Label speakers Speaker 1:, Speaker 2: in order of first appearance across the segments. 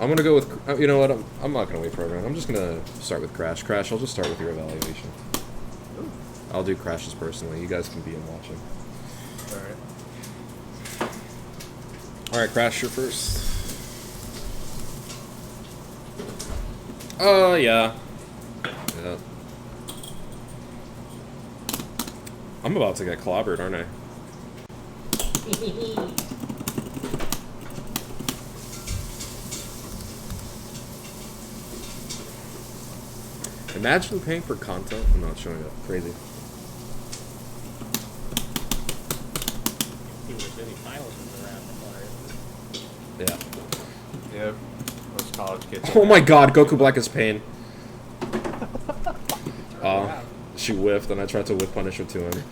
Speaker 1: I'm gonna go with, you know what, I'm not gonna wait for everyone. I'm just gonna start with Crash. Crash, I'll just start with your evaluation.
Speaker 2: Ooh.
Speaker 1: I'll do Crashes personally. You guys can be in watching.
Speaker 2: Alright.
Speaker 1: Alright, Crash, you're first. Yeah. Yeah. I'm about to get clobbered, aren't I? Imagine paying for content and not showing up. Crazy. Yeah.
Speaker 2: Yep. Most college kids.
Speaker 1: Oh my god, Goku Black is pain. She whiffed and I tried to whip punish her to him.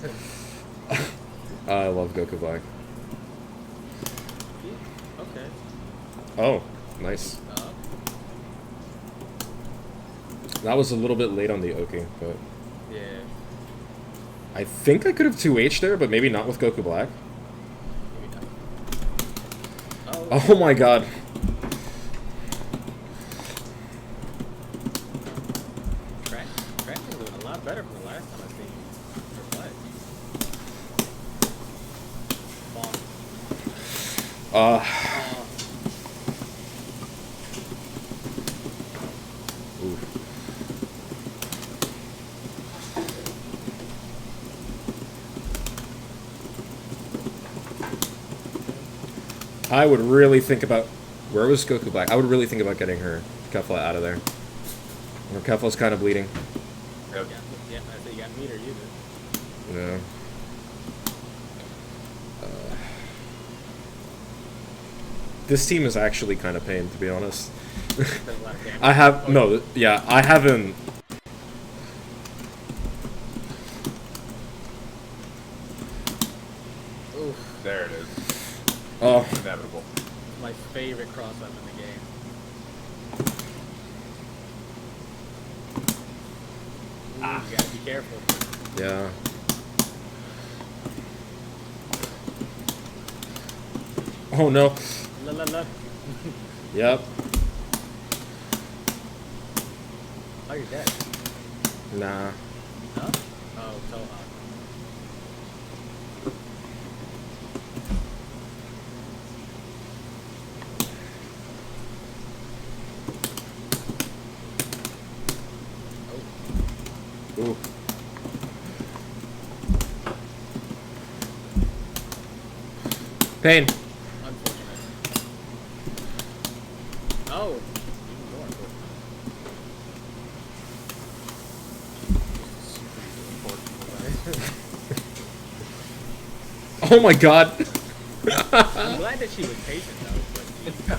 Speaker 1: I love Goku Black.
Speaker 3: Okay.
Speaker 1: Oh, nice. That was a little bit late on the Oki, but...
Speaker 3: Yeah.
Speaker 1: I think I could have 2H there, but maybe not with Goku Black.
Speaker 3: Maybe not.
Speaker 1: Oh my god.
Speaker 3: Tracking was a lot better from the last time I seen her play.
Speaker 1: Oof. I would really think about... Where was Goku Black? I would really think about getting her Kefla out of there. Her Kefla's kind of bleeding.
Speaker 2: Yep.
Speaker 3: Yeah, I said you got meter, you did.
Speaker 1: Yeah. This team is actually kind of pain, to be honest. I have... No, yeah, I haven't...
Speaker 3: Oof.
Speaker 2: There it is.
Speaker 1: Oh.
Speaker 2: Inevitable.
Speaker 3: My favorite cross up in the game. Ooh, you gotta be careful.
Speaker 1: Yeah. Oh no.
Speaker 3: La la la.
Speaker 1: Yep.
Speaker 3: Oh, you're dead.
Speaker 1: Nah.
Speaker 3: No? Oh, Toha.
Speaker 1: Ooh. Pain.
Speaker 3: Unfortunate. Oh. Even more unfortunate.
Speaker 1: Oh my god.
Speaker 3: I'm glad that she was patient though. But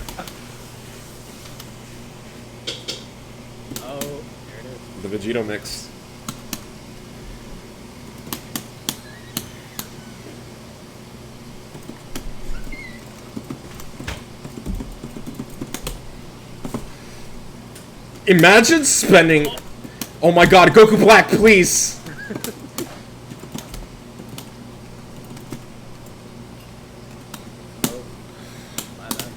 Speaker 3: oh, there it is.
Speaker 1: The Vegito mix. Imagine spending... Oh my god, Goku Black, please!
Speaker 3: Oh, my bad.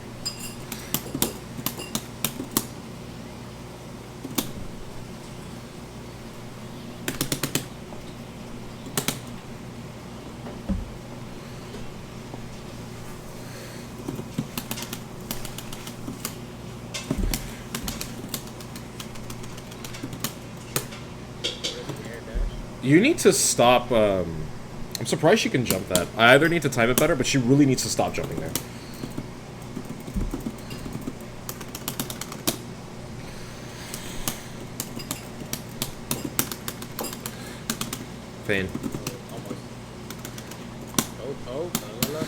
Speaker 1: You need to stop, I'm surprised she can jump that. I either need to time it better, but she really needs to stop jumping there. Pain.
Speaker 3: Almost. Oh, la, la, la.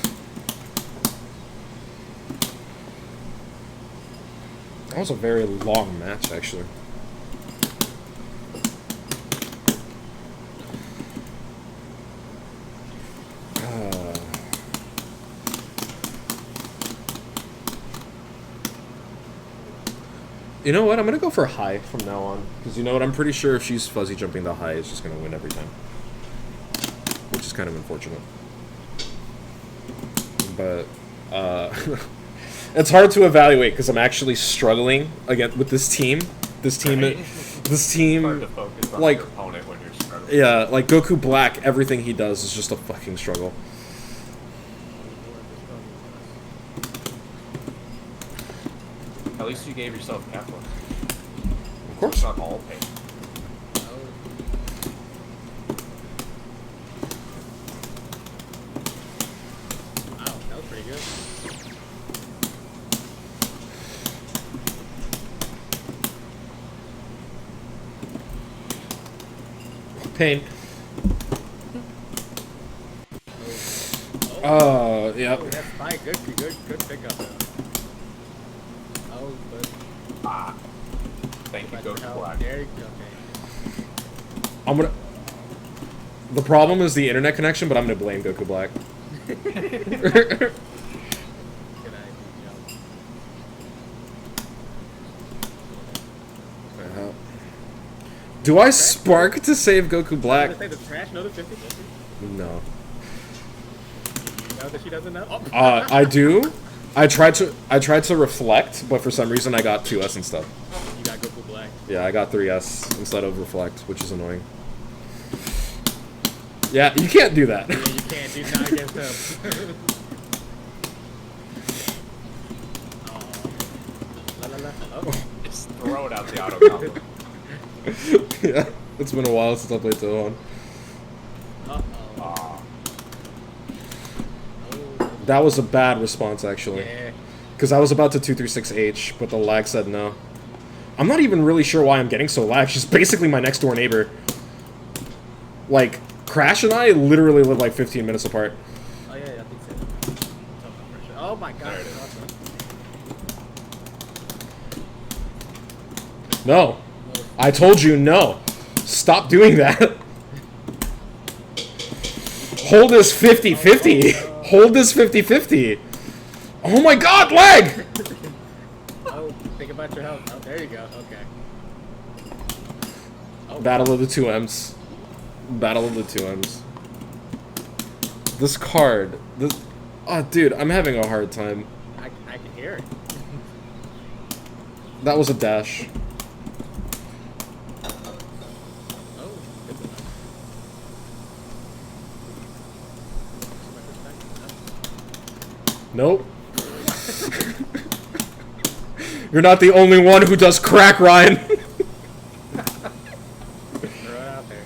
Speaker 1: That was a very long match, actually. You know what? I'm gonna go for high from now on. Because you know what? I'm pretty sure if she's fuzzy jumping the high, it's just gonna win every time. Which is kind of unfortunate. But, It's hard to evaluate because I'm actually struggling again with this team. This team,
Speaker 2: Right.
Speaker 1: this
Speaker 2: Hard
Speaker 1: team,
Speaker 2: to focus on
Speaker 1: like,
Speaker 2: your opponent when you're struggling.
Speaker 1: yeah, like Goku Black. Everything he does is just a fucking struggle.
Speaker 2: At least you gave yourself Kefla.
Speaker 1: Of course.
Speaker 2: It's not all pain.
Speaker 3: Wow, that was pretty good.
Speaker 1: Pain. Yep.
Speaker 3: Oh, that's fine. Good pickup. Oh, but
Speaker 2: Ah. Thank you, Goku Black.
Speaker 3: there you go. Okay.
Speaker 1: I'm gonna. The problem is the internet connection, but I'm gonna blame Goku Black.
Speaker 3: Good idea, Joe.
Speaker 1: Do I spark to save Goku Black?
Speaker 3: Did I say the trash know the 50-50?
Speaker 1: No.
Speaker 3: You know that she doesn't know? Oh.
Speaker 1: I do. I tried to reflect, but for some reason I got 2S instead.
Speaker 3: You got Goku Black.
Speaker 1: Yeah, I got 3S instead of reflect, which is annoying. Yeah, you can't do that.
Speaker 3: Yeah, you can't do not against him. La la la. Oh.
Speaker 2: Just throw it out the auto combo.
Speaker 1: Yeah, it's been a while since I played Toon.
Speaker 3: Uh-oh.
Speaker 2: Ah.
Speaker 3: Oh.
Speaker 1: That was a bad response, actually.
Speaker 3: Yeah.
Speaker 1: Because I was about to 236H, but the lag said no. I'm not even really sure why I'm getting so lag. She's basically my next door neighbor. Like, Crash and I literally live like 15 minutes apart.
Speaker 3: Oh, yeah, I think so. Oh, my God.
Speaker 2: There it is.
Speaker 3: Awesome.
Speaker 1: No. I told you no. Stop doing that. Hold this 50-50. Hold this 50-50. Oh my god, lag!
Speaker 3: Oh, think about your health. Oh, there you go. Okay. Oh,
Speaker 1: Battle of the 2Ms. Battle of the 2Ms. This card. This. Oh, dude, I'm having a hard time.
Speaker 3: I can hear it.
Speaker 1: That was a dash.
Speaker 3: Oh, good one.
Speaker 1: Nope. You're not the only one who does crack, Ryan.
Speaker 3: Throw it out there.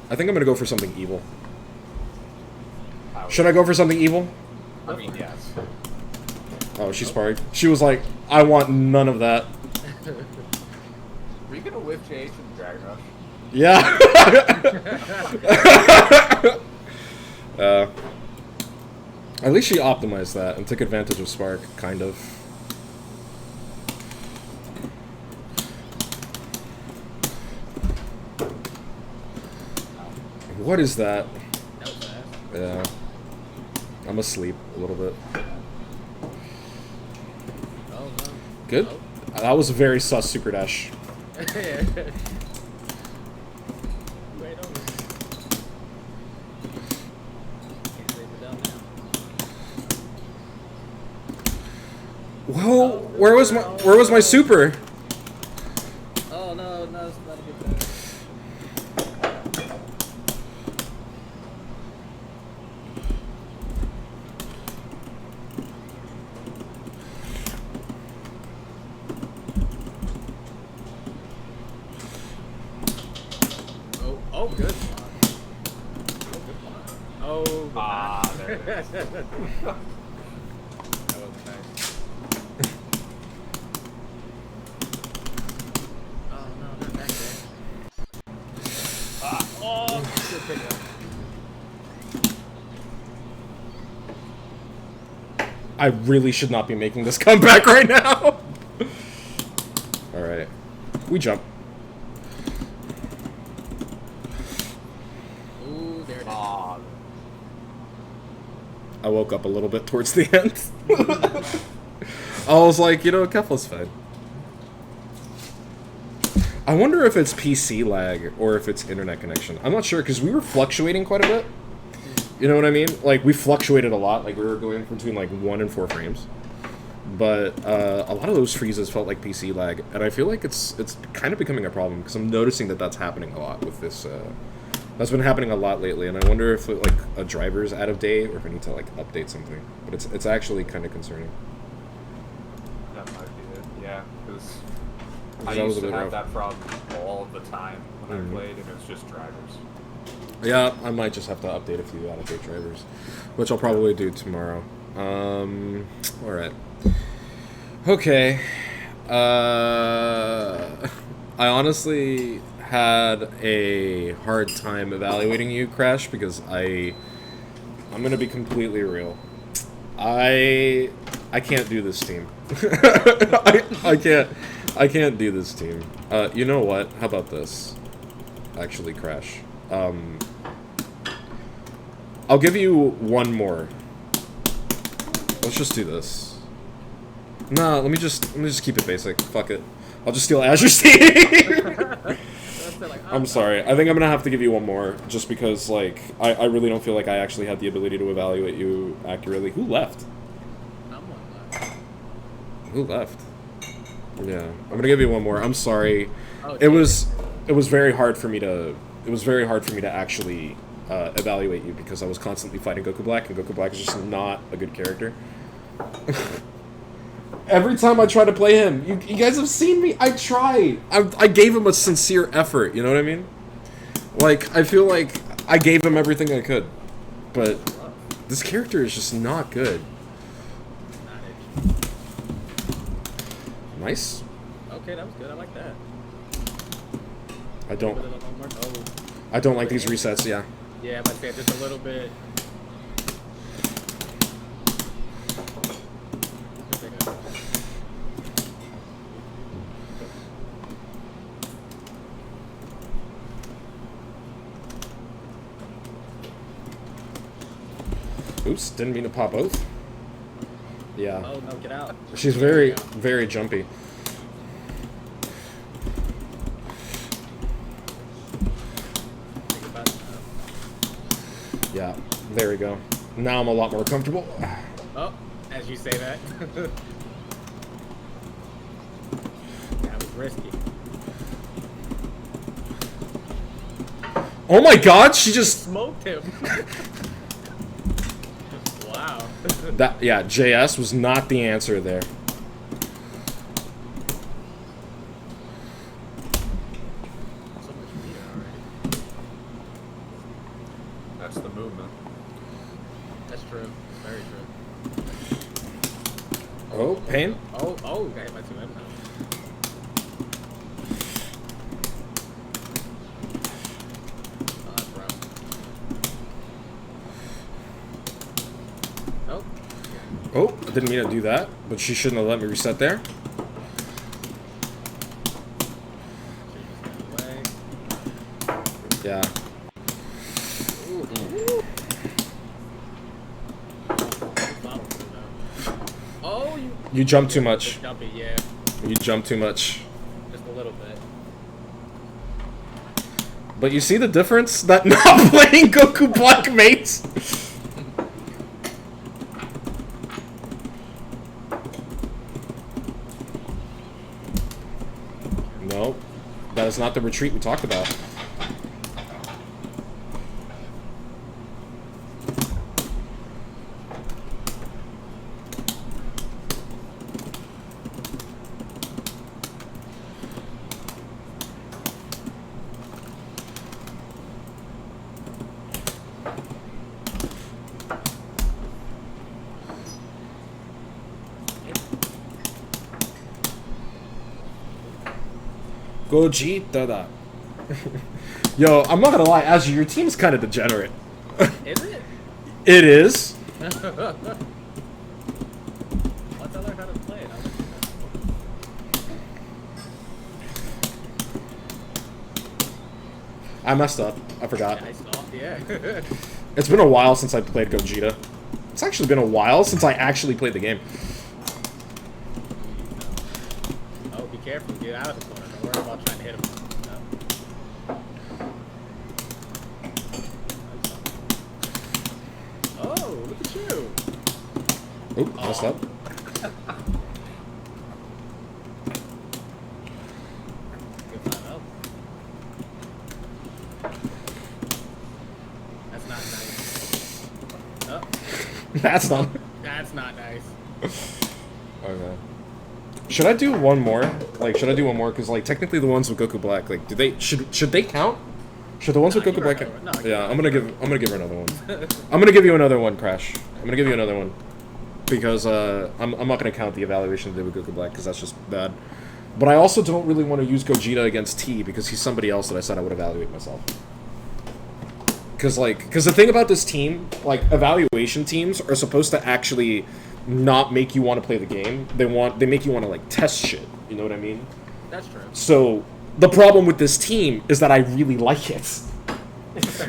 Speaker 1: I think I'm gonna go for something evil.
Speaker 2: Ouch.
Speaker 1: Should I go for something evil?
Speaker 2: I mean, yes.
Speaker 1: Oh, she sparked. She was like, I want none of that.
Speaker 2: Were you gonna whiff JH in the Dragon Rush?
Speaker 1: Yeah. At least she optimized that and took advantage of Spark, kind of. What is that?
Speaker 3: That was fast.
Speaker 1: Yeah. I'm asleep a little bit.
Speaker 3: Oh, no.
Speaker 1: Good.
Speaker 3: Oh.
Speaker 1: That was a very sus super dash.
Speaker 3: Wait over. Can't save it down now.
Speaker 1: Whoa, where was my super?
Speaker 3: Oh no, no, it's not a good thing. Oh, good spot. Oh, good spot. Oh, good
Speaker 2: Ah,
Speaker 3: spot.
Speaker 2: there it is.
Speaker 3: That was nice. Oh no, not back there. Oh, good pickup.
Speaker 1: I really should not be making this comeback right now. Alright. We jump.
Speaker 3: Ooh, there it is.
Speaker 2: Ah,
Speaker 1: I woke up a little bit towards the end. I was like, you know, Kefla's fine. I wonder if it's PC lag or if it's internet connection. I'm not sure because we were fluctuating quite a bit. You know what I mean? Like, we fluctuated a lot. Like, we were going between, like, 1 and 4 frames. But a lot of those freezes felt like PC lag. And I feel like it's kind of becoming a problem, because I'm noticing that that's happening a lot with this... that's been happening a lot lately, and I wonder if, like, a driver's out of date, or if I need to, like, update something. But it's actually kind of concerning.
Speaker 2: That might be it, yeah, because I
Speaker 1: That was
Speaker 2: used
Speaker 1: a
Speaker 2: to
Speaker 1: bit
Speaker 2: have
Speaker 1: rough.
Speaker 2: that problem all of the time when I played, and it was just drivers.
Speaker 1: Yeah, I might just have to update a few out-of-date drivers, which I'll probably do tomorrow. Alright. Okay. I honestly had a hard time evaluating you, Crash, because I'm gonna be completely real. I can't do this team. I can't do this team. You know what? How about this? Actually, Crash. I'll give you one more. Let's just do this. Nah, let me just keep it basic. Fuck it. I'll just steal Azure's team. I'm sorry. I think I'm gonna have to give you one more, just because, like, I really don't feel like I actually had the ability to evaluate you accurately. Who left? Who left? Yeah, I'm gonna give you one more. I'm sorry. It was very hard for me to actually evaluate you, because I was constantly fighting Goku Black, and Goku Black is just not a good character. Every time I try to play him, you guys have seen me. I tried. I gave him a sincere effort. You know what I mean? Like, I feel like I gave him everything I could, but this character is just not good. Nice.
Speaker 3: Okay, that was good. I like that.
Speaker 1: I don't like these resets. Yeah.
Speaker 3: Yeah, but just a little bit.
Speaker 1: Oops, didn't mean to pop both. Yeah.
Speaker 3: Oh, no, get out.
Speaker 1: She's very, very jumpy. Yeah, there we go. Now I'm a lot more comfortable.
Speaker 3: Oh, as you say that. That was risky.
Speaker 1: Oh my god, she just...
Speaker 3: Smoked him. Wow.
Speaker 1: That, yeah, JS was not the answer there.
Speaker 3: So much meter already.
Speaker 2: That's the movement.
Speaker 3: That's true. Very true.
Speaker 1: Oh, pain?
Speaker 3: Oh, I hit my 2M now.
Speaker 1: Oh, I didn't mean to do that, but she shouldn't have let me reset there. Yeah.
Speaker 3: Oh,
Speaker 1: you jumped too much.
Speaker 3: Jumpy, yeah.
Speaker 1: You jumped too much.
Speaker 3: Just a little bit.
Speaker 1: But you see the difference? That not playing Goku Black mates? No, that is not the retreat we talked about. Gogeta da. Yo, I'm not gonna lie, Azure, your team's kind of degenerate.
Speaker 3: Is it?
Speaker 1: It is.
Speaker 3: Once I learn how to play it,
Speaker 1: I messed up. I forgot.
Speaker 3: yeah, I saw. Yeah.
Speaker 1: It's been a while since I played Gogeta. It's actually been a while since I actually played the game.
Speaker 3: Oh, be careful. Get out of the corner. Don't worry about trying to hit him. No. Look at you.
Speaker 1: Oop, messed up.
Speaker 3: Good 5-0. That's not nice. Oh,
Speaker 1: That's not.
Speaker 3: that's not nice.
Speaker 1: Okay. Should I do one more? Like, should I do one more? Because, like, technically the ones with Goku Black, like, do they should they count? Should the ones with Goku Black? Yeah, I'm gonna give her another one. I'm gonna give you another one, Crash. I'm gonna give you another one because I'm not gonna count the evaluation they did with Goku Black because that's just bad. But I also don't really want to use Gogeta against T because he's somebody else that I said I would evaluate myself. Because the thing about this team, like, evaluation teams are supposed to actually not make you want to play the game. They make you want to, like, test shit. You know what I mean?
Speaker 3: That's true.
Speaker 1: So the problem with this team is that I really like it.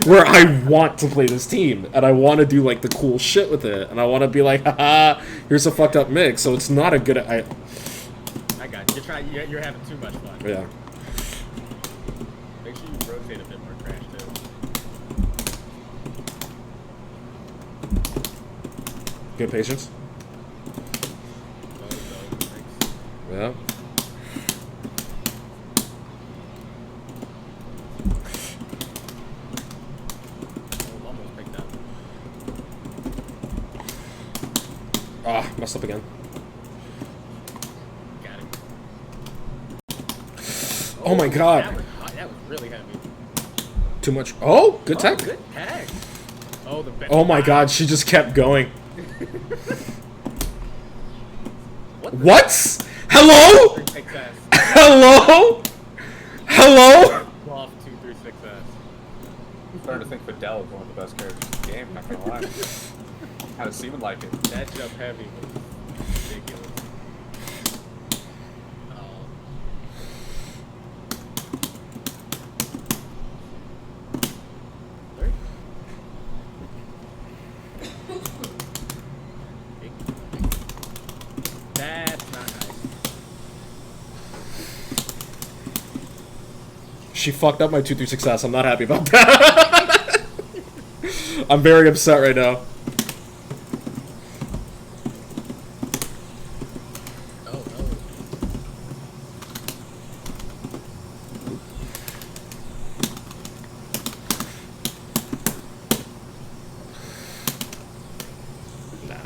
Speaker 1: Where I want to play this team and I want to do, like, the cool shit with it and I want to be like, haha, here's a fucked up mix. So it's not a good.
Speaker 3: I got you. You're having too much fun.
Speaker 1: Yeah.
Speaker 3: Make sure you rotate a bit more, Crash, too.
Speaker 1: Good patience. Yeah.
Speaker 3: Almost picked up.
Speaker 1: Ah, messed up again.
Speaker 3: Got it.
Speaker 1: Oh my god.
Speaker 3: That was really heavy.
Speaker 1: Too much. Oh, good tech.
Speaker 3: Good tag. Oh, the best.
Speaker 1: Oh my god, she just kept going. What? Hello? Hello? Hello?
Speaker 3: Off 236S.
Speaker 2: I'm starting to think Fidel is one of the best characters in the game, not gonna lie. How does Seaman like it?
Speaker 3: That jump heavy was ridiculous. Oh. Where? That's not nice.
Speaker 1: She fucked up my 2-3 I'm not happy about that. I'm very upset right now.
Speaker 3: Oh, no.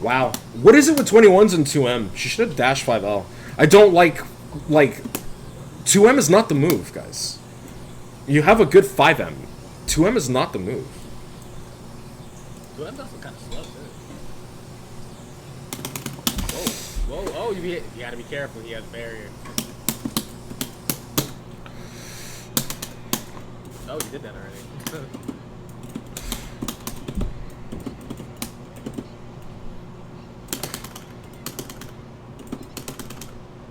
Speaker 1: Wow. What is it with 21s and 2M? She should have dashed 5L. I don't like 2M is not the move, guys. You have a good 5M. 2M is not the move.
Speaker 3: 2M's also kind of slow, too. Whoa, whoa, oh, you gotta be careful, he has barrier. Oh, you did that already.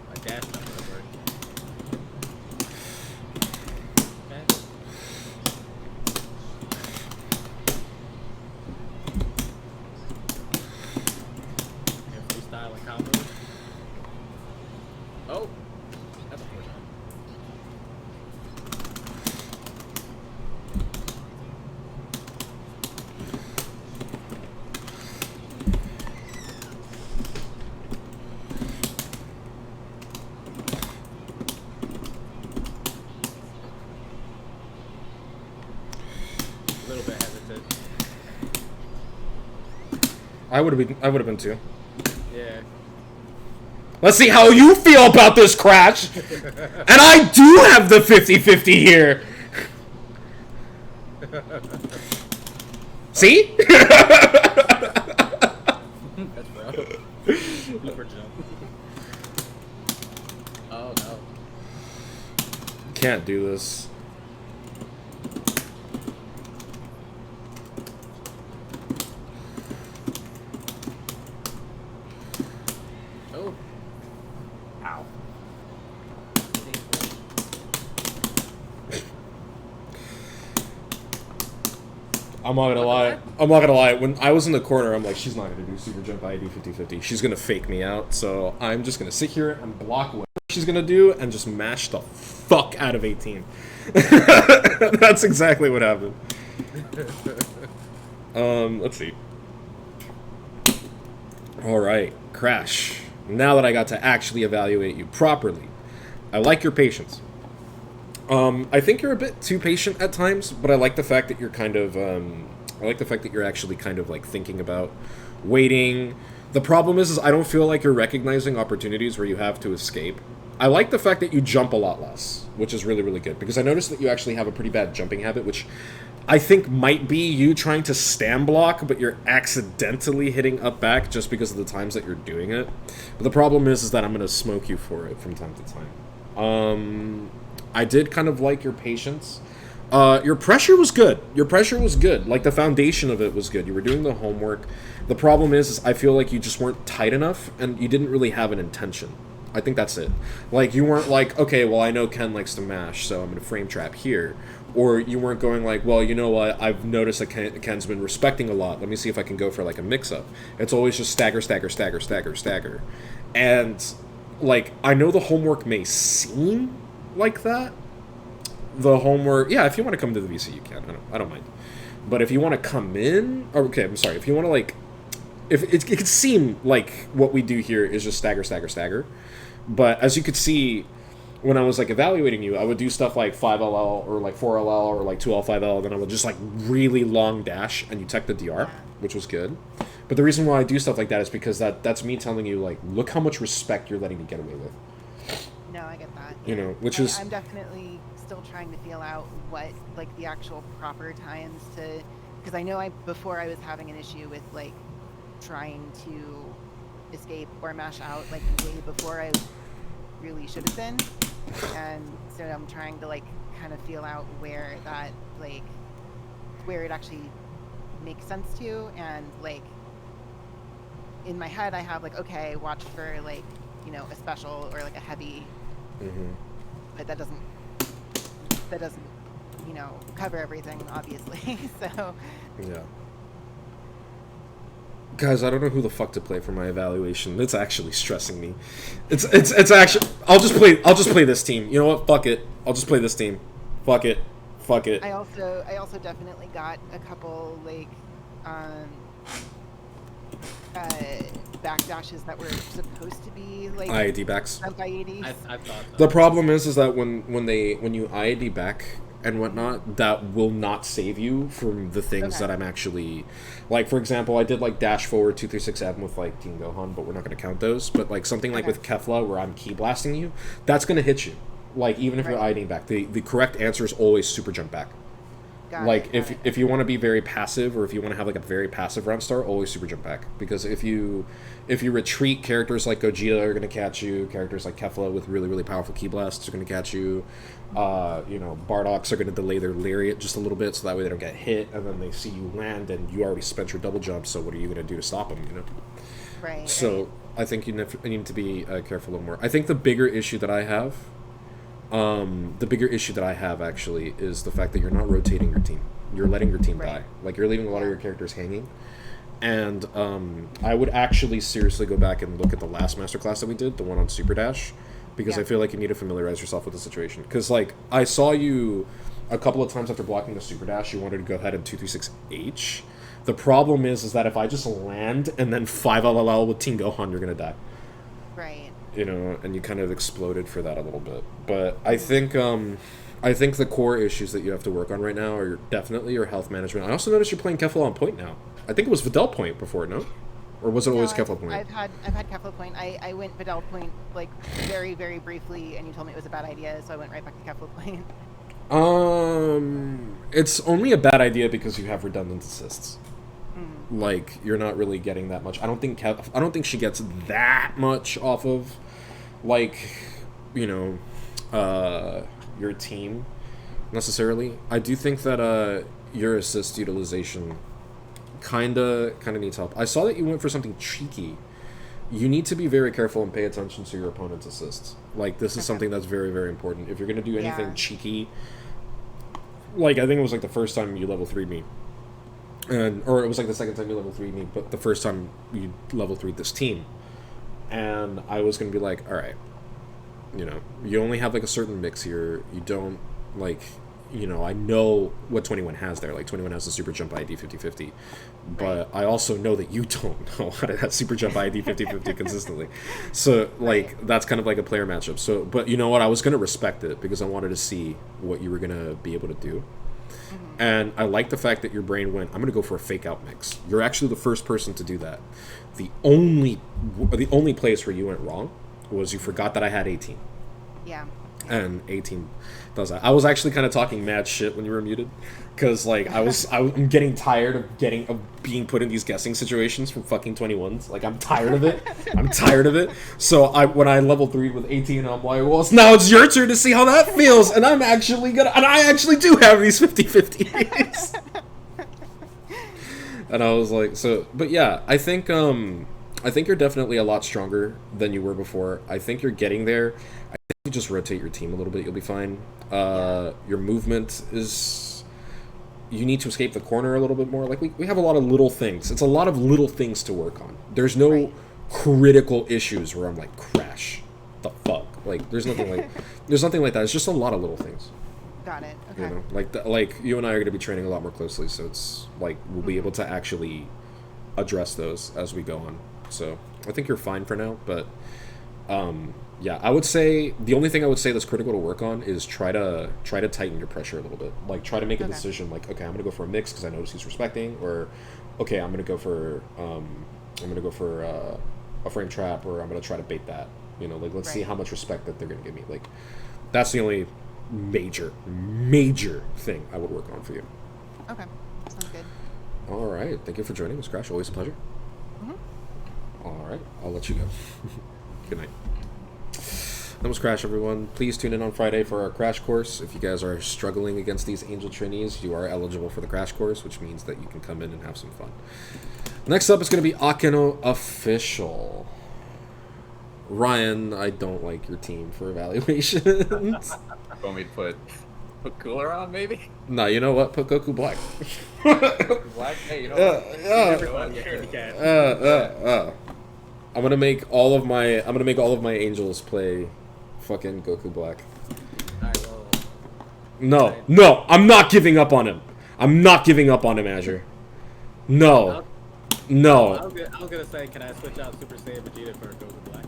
Speaker 3: My dash not gonna work. Okay. Yeah, freestyle and combos. Oh, that's unfortunate. A little bit hesitant.
Speaker 1: I would have been too.
Speaker 3: Yeah.
Speaker 1: Let's see how you feel about this, Crash. And I do have the 50-50 here. See?
Speaker 3: That's bro. Super jump. Oh no.
Speaker 1: Can't do this.
Speaker 3: Oh.
Speaker 2: Ow.
Speaker 1: I'm not gonna lie. When I was in the corner, I'm like, she's not gonna do super jump ID 50-50. She's gonna fake me out. So I'm just gonna sit here and block what she's gonna do and just mash the fuck out of 18. That's exactly what happened. Let's see. Alright, Crash. Now that I got to actually evaluate you properly, I like your patience. I think you're a bit too patient at times, but I like the fact that you're kind of, I like the fact that you're actually kind of, like, thinking about waiting. The problem is I don't feel like you're recognizing opportunities where you have to escape. I like the fact that you jump a lot less, which is really, really good, because I noticed that you actually have a pretty bad jumping habit, which I think might be you trying to stand block, but you're accidentally hitting up back just because of the times that you're doing it. But the problem is that I'm going to smoke you for it from time to time. I did kind of like your patience. Your pressure was good. Your pressure was good. Like, the foundation of it was good. You were doing the homework. The problem is I feel like you just weren't tight enough, and you didn't really have an intention. I think that's it. Like, you weren't like, okay, well, I know Ken likes to mash, so I'm going to frame trap here. Or you weren't going like, well, you know what, I've noticed that Ken's been respecting a lot. Let me see if I can go for, like, a mix-up. It's always just stagger, stagger, stagger, stagger, stagger. And, like, I know the homework may seem like that. The homework, yeah, if you want to come to the VC, you can. I don't mind. But if you want to come in, or, okay, I'm sorry, if you want to, like, if it could seem like what we do here is just stagger, stagger, stagger. But as you could see, when I was, like, evaluating you, I would do stuff like 5LL or, like, 4LL or, like, 2L5L, then I would just, like, really long dash, and you tech the DR, which was good. But the reason why I do stuff like that is because that's me telling you, like, look how much respect you're letting me get away with.
Speaker 4: No, I get that.
Speaker 1: You know, which is...
Speaker 4: I'm definitely still trying to feel out what, like, the actual proper times to... Because I know before I was having an issue with, like, trying to escape or mash out, like, way before I really should have been. And so I'm trying to, like, kind of feel out where that, like, where it actually makes sense to. And, like, in my head I have, like, okay, watch for, like, you know, a special or, like, a heavy. But that doesn't, you know, cover everything, obviously. So
Speaker 1: yeah. Guys, I don't know who the fuck to play for my evaluation. It's actually stressing me. It's actually... I'll just play this team. You know what? Fuck it. I'll just play this team. Fuck it. Fuck it.
Speaker 4: I also definitely got a couple, like, backdashes that were supposed to be, like,
Speaker 1: IAD backs.
Speaker 4: IADs.
Speaker 3: I thought that.
Speaker 1: The problem is that when you IAD back and whatnot, that will not save you from the things that I'm actually... Like, for example, I did, like, dash forward 236M with, like, Team Gohan, but we're not going to count those. But, like, something like with Kefla, where I'm key blasting you, that's going to hit you. Like, even if you're IADing back. The correct answer is always super jump back. Like, if you want to be very passive, or if you want to have, like, a very passive round start, always super jump back. Because if you retreat, characters like Gogeta are going to catch you. Characters like Kefla with really, really powerful key blasts are going to catch you. You know, Bardoks are going to delay their Lariat just a little bit, so that way they don't get hit, and then they see you land, and you already spent your double jump, so what are you going to do to stop them, you know?
Speaker 4: Right.
Speaker 1: So, I think you need to be careful a little more. I think the bigger issue that I have... actually is the fact that you're not rotating your team. You're letting your team die. Like, you're leaving a lot of your characters hanging. And I would actually seriously go back and look at the last masterclass that we did, the one on Super Dash, because I feel like you need to familiarize yourself with the situation. Because, like, I saw you a couple of times after blocking the Super Dash, you wanted to go ahead and 236H. The problem is that if I just land and then 5LL with Team Gohan, you're going to die.
Speaker 4: Right.
Speaker 1: You know, and you kind of exploded for that a little bit. But I think the core issues that you have to work on right now are definitely your health management. I also noticed you're playing Kefla on point now. I think it was Vidal point before, no? Or was it always Kefla point?
Speaker 4: I've had Kefla point. I went Vidal point, like, very, very briefly, and you told me it was a bad idea, so I went right back to Kefla point.
Speaker 1: It's only a bad idea because you have redundant assists. Like, you're not really getting that much. I don't think she gets that much off of, like, you know, your team necessarily. I do think that your assist utilization kinda needs help. I saw that you went for something cheeky. You need to be very careful and pay attention to your opponent's assists. Like, this is something that's very, very important. If you're gonna do anything cheeky, like, I think it was like the first time you level 3'd me. Or it was like the second time you level 3'd me, but the first time you level 3'd this team. And I was going to be like, alright, you know, you only have, like, a certain mix here. You don't, like, you know, I know what 21 has there. Like, 21 has the super jump ID 50-50. But I also know that you don't know how to have super jump ID 50-50 consistently. So, like, that's kind of like a player matchup. So, but you know what? I was going to respect it because I wanted to see what you were going to be able to do. And I like the fact that your brain went, I'm going to go for a fake out mix. You're actually the first person to do that. The only place where you went wrong was you forgot that I had 18.
Speaker 4: Yeah.
Speaker 1: And 18 does that. I was actually kind of talking mad shit when you were muted, because like I'm getting tired of being put in these guessing situations from fucking 21s. Like, I'm tired of it. I'm tired of it. So when I level 3 with 18, I'm like, well, now it's your turn to see how that feels, and I actually do have these 50-50s. And I was like, so, but yeah, I think you're definitely a lot stronger than you were before. I think you're getting there. I think you just rotate your team a little bit, you'll be fine. Your movement is... You need to escape the corner a little bit more. Like, we have a lot of little things. It's a lot of little things to work on. There's no critical issues where I'm like, crash. The fuck? Like, there's nothing like that. It's just a lot of little things.
Speaker 4: Got it. Okay.
Speaker 1: You know, like you and I are going to be training a lot more closely, so it's like we'll be able to actually address those as we go on. So I think you're fine for now, but yeah, I would say the only thing I would say that's critical to work on is try to tighten your pressure a little bit. Like, try to make a decision. Like, okay, I'm going to go for a mix because I notice he's respecting, or okay, I'm going to go for a frame trap, or I'm going to try to bait that. You know, like, let's see how much respect that they're going to give me. Like, that's the only major thing I would work on for you.
Speaker 4: Okay, sounds good.
Speaker 1: All right, thank you for joining us, Crash. Always a pleasure. All right, I'll let you go. Good night. That was Crash, everyone. Please tune in on Friday for our Crash course. If you guys are struggling against these Angel Trinities, you are eligible for the Crash course, which means that you can come in and have some fun. Next up is going to be Akeno Official. Ryan, I don't like your team for evaluations.
Speaker 2: Want me to put Cooler on, maybe?
Speaker 1: No, you know what? Put Goku Black.
Speaker 2: Black? Hey, you know what?
Speaker 1: I'm gonna make all of my angels play fucking Goku Black. No, I'm not giving up on him. I'm not giving up on him, Azure. No.
Speaker 3: I was gonna say, can I switch out Super Saiyan Vegeta for Goku Black?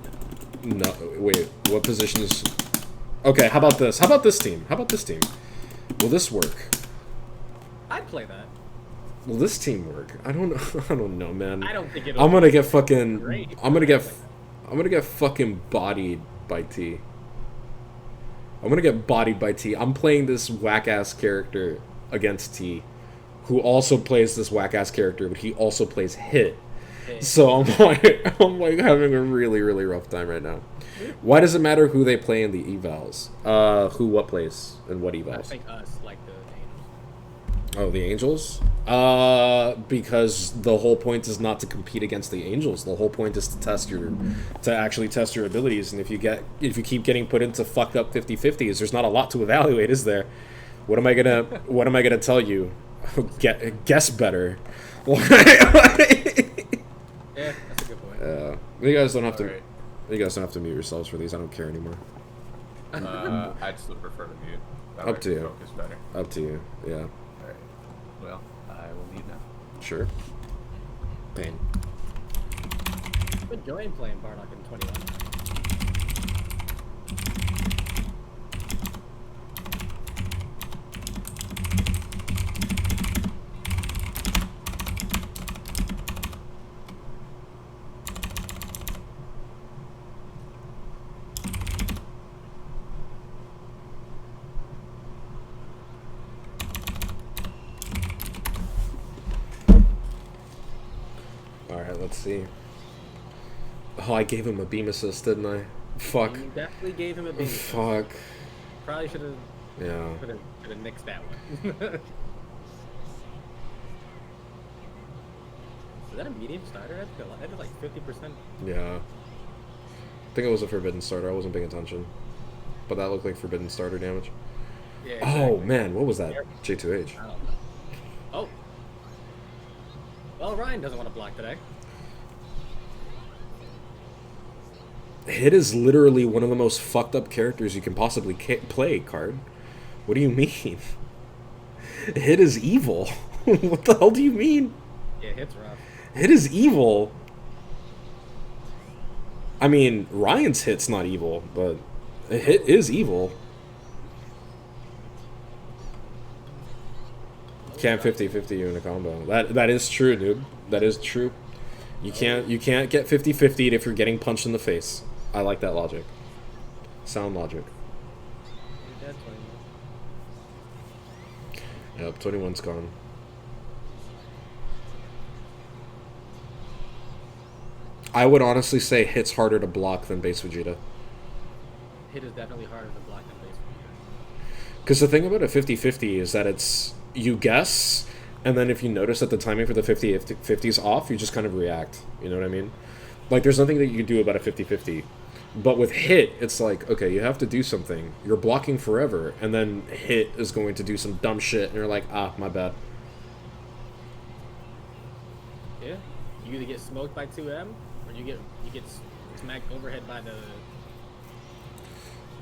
Speaker 1: No, wait. What position is? Okay, how about this? How about this team? Will this work?
Speaker 3: I'd play that.
Speaker 1: Will this team work? I don't know. I don't know, man.
Speaker 3: I don't think it'll.
Speaker 1: I'm gonna get fucking.
Speaker 3: Great.
Speaker 1: I'm gonna get fucking bodied by T. I'm gonna get bodied by T. I'm playing this whack ass character against T, who also plays this whack ass character, but he also plays Hit. So I'm like having a really rough time right now. Why does it matter who they play in the evals? Who what plays and what evals?
Speaker 3: I think us, like the Angels.
Speaker 1: Oh, the Angels? Because the whole point is not to compete against the Angels. The whole point is to actually test your abilities. And if you keep getting put into fucked up 50-50s, there's not a lot to evaluate, is there? What am I gonna tell you? Guess better.
Speaker 3: Yeah, that's a good point.
Speaker 1: You guys don't have to. Right. You guys don't have to mute yourselves for these. I don't care anymore.
Speaker 2: I'd still prefer to mute.
Speaker 1: Up to you.
Speaker 2: Focus better.
Speaker 1: Up to you. Yeah.
Speaker 2: Alright. Well, I will leave now.
Speaker 1: Sure. Pain.
Speaker 3: I'm enjoying playing Bardock in 21.
Speaker 1: Let's see. Oh, I gave him a beam assist, didn't I? Fuck.
Speaker 3: You definitely gave him a beam assist.
Speaker 1: Fuck.
Speaker 3: Probably should have.
Speaker 1: Yeah.
Speaker 3: Could have nixed that one. Is that a medium starter? I did like 50%.
Speaker 1: Yeah. I think it was a forbidden starter. I wasn't paying attention. But that looked like forbidden starter damage.
Speaker 3: Yeah. Exactly.
Speaker 1: Oh man, what was that? J2H.
Speaker 3: I don't know. Oh. Well, Ryan doesn't want to block today.
Speaker 1: Hit is literally one of the most fucked up characters you can possibly play, Card. What do you mean? Hit is evil. What the hell do you mean?
Speaker 3: Yeah, hit's rough.
Speaker 1: Hit is evil. I mean, Ryan's hit's not evil, but a hit is evil. Can't 50-50 you in a combo. That is true, dude. That is true. You can't get 50-50'd if you're getting punched in the face. I like that logic. Sound logic.
Speaker 3: You're dead, 21.
Speaker 1: Yep, 21's gone. I would honestly say hit's harder to block than base Vegeta.
Speaker 3: Hit is definitely harder to block than base Vegeta.
Speaker 1: Because the thing about a 50-50 is that it's, you guess, and then if you notice that the timing for the 50 is off, you just kind of react. You know what I mean? Like, there's nothing that you can do about a 50-50. But with hit, it's like, okay, you have to do something. You're blocking forever, and then hit is going to do some dumb shit, and you're like, ah, my bad.
Speaker 3: Yeah, you either get smoked by 2M, or you get smacked overhead by the,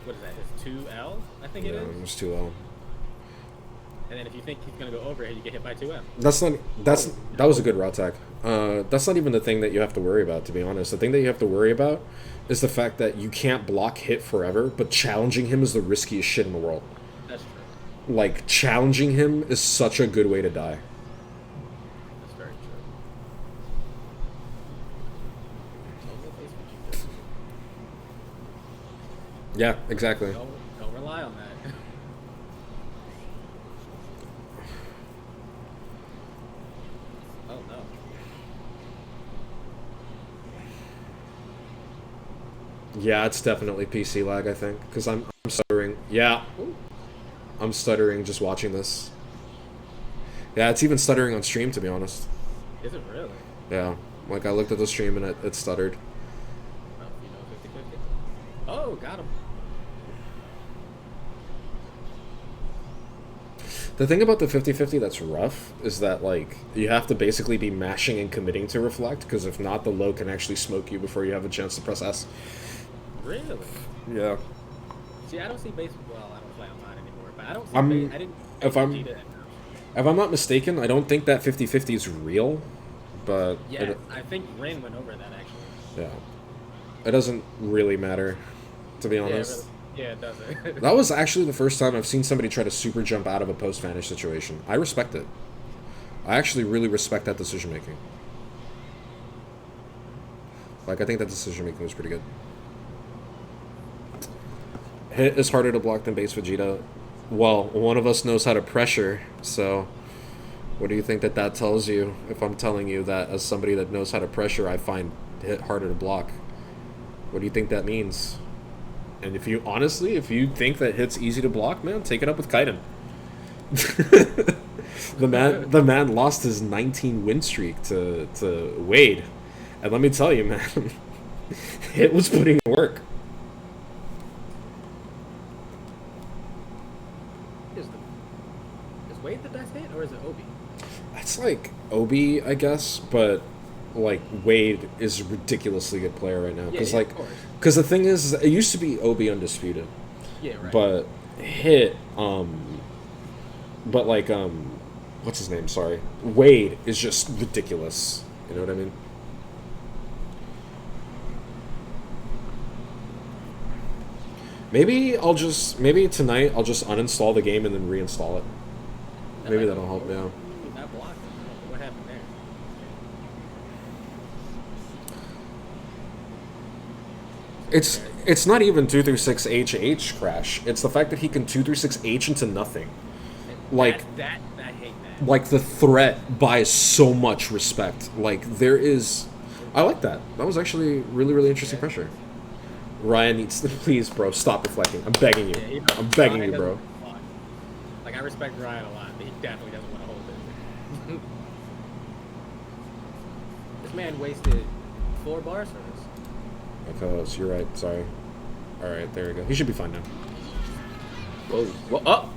Speaker 3: what is that? It's 2L, I think it is.
Speaker 1: It's 2L.
Speaker 3: And then if you think he's gonna go overhead, you get hit by 2M.
Speaker 1: That was a good raw attack. That's not even the thing that you have to worry about, to be honest. The thing that you have to worry about is the fact that you can't block hit forever, but challenging him is the riskiest shit in the world.
Speaker 3: That's true.
Speaker 1: Like, challenging him is such a good way to die.
Speaker 3: That's very true.
Speaker 1: Yeah, exactly.
Speaker 3: Don't rely on that. Oh no.
Speaker 1: Yeah, it's definitely PC lag, I think, because I'm stuttering. Yeah, I'm stuttering just watching this. Yeah, it's even stuttering on stream, to be honest.
Speaker 3: Is it really?
Speaker 1: Yeah, like I looked at the stream and it stuttered.
Speaker 3: Well, you know, 50-50. Oh, got him.
Speaker 1: The thing about the 50-50 that's rough is that, like, you have to basically be mashing and committing to reflect, because if not, the low can actually smoke you before you have a chance to press S.
Speaker 3: Really?
Speaker 1: Yeah.
Speaker 3: See, I don't see base. Well, I don't play online anymore, but I don't see.
Speaker 1: I'm-
Speaker 3: I didn't.
Speaker 1: if I'm not mistaken, I don't think that 50-50 is real, but...
Speaker 3: Yeah, I think Rin went over that actually.
Speaker 1: Yeah. It doesn't really matter, to be honest.
Speaker 3: Yeah, it doesn't.
Speaker 1: That was actually the first time I've seen somebody try to super jump out of a post-vanish situation. I respect it. I actually really respect that decision-making. Like, I think that decision-making was pretty good. Hit is harder to block than base Vegeta. Well, one of us knows how to pressure, so... What do you think that tells you if I'm telling you that as somebody that knows how to pressure, I find hit harder to block? What do you think that means? And if you, honestly, if you think that hit's easy to block, man, take it up with Kaiden. the man lost his 19 win streak to Wade. And let me tell you, man, hit was putting in work.
Speaker 3: Is Wade the best hit, or is it Obi?
Speaker 1: It's like Obi, I guess, but like Wade is a ridiculously good player right now. Because because the thing is, it used to be Obi undisputed.
Speaker 3: Yeah, right.
Speaker 1: But hit, but like what's his name? Sorry, Wade is just ridiculous. You know what I mean? Maybe tonight I'll just uninstall the game and then reinstall it. Maybe that'll help. Yeah.
Speaker 3: That blocked. What happened there?
Speaker 1: It's not even 236H crash. It's the fact that he can 236H into nothing. Like
Speaker 3: that I hate that.
Speaker 1: Like the threat buys so much respect. Like there is, I like that. That was actually really interesting pressure. Ryan needs to please, bro, stop reflecting. I'm begging you.
Speaker 3: Yeah,
Speaker 1: I'm begging
Speaker 3: Ryan
Speaker 1: you, bro.
Speaker 3: doesn't want to. Like I respect Ryan a lot, but he definitely doesn't want to hold it. This man wasted 4 bars for this.
Speaker 1: Because you're right. Sorry. All right, there we go. He should be fine now.
Speaker 3: Whoa! Whoa! Oh!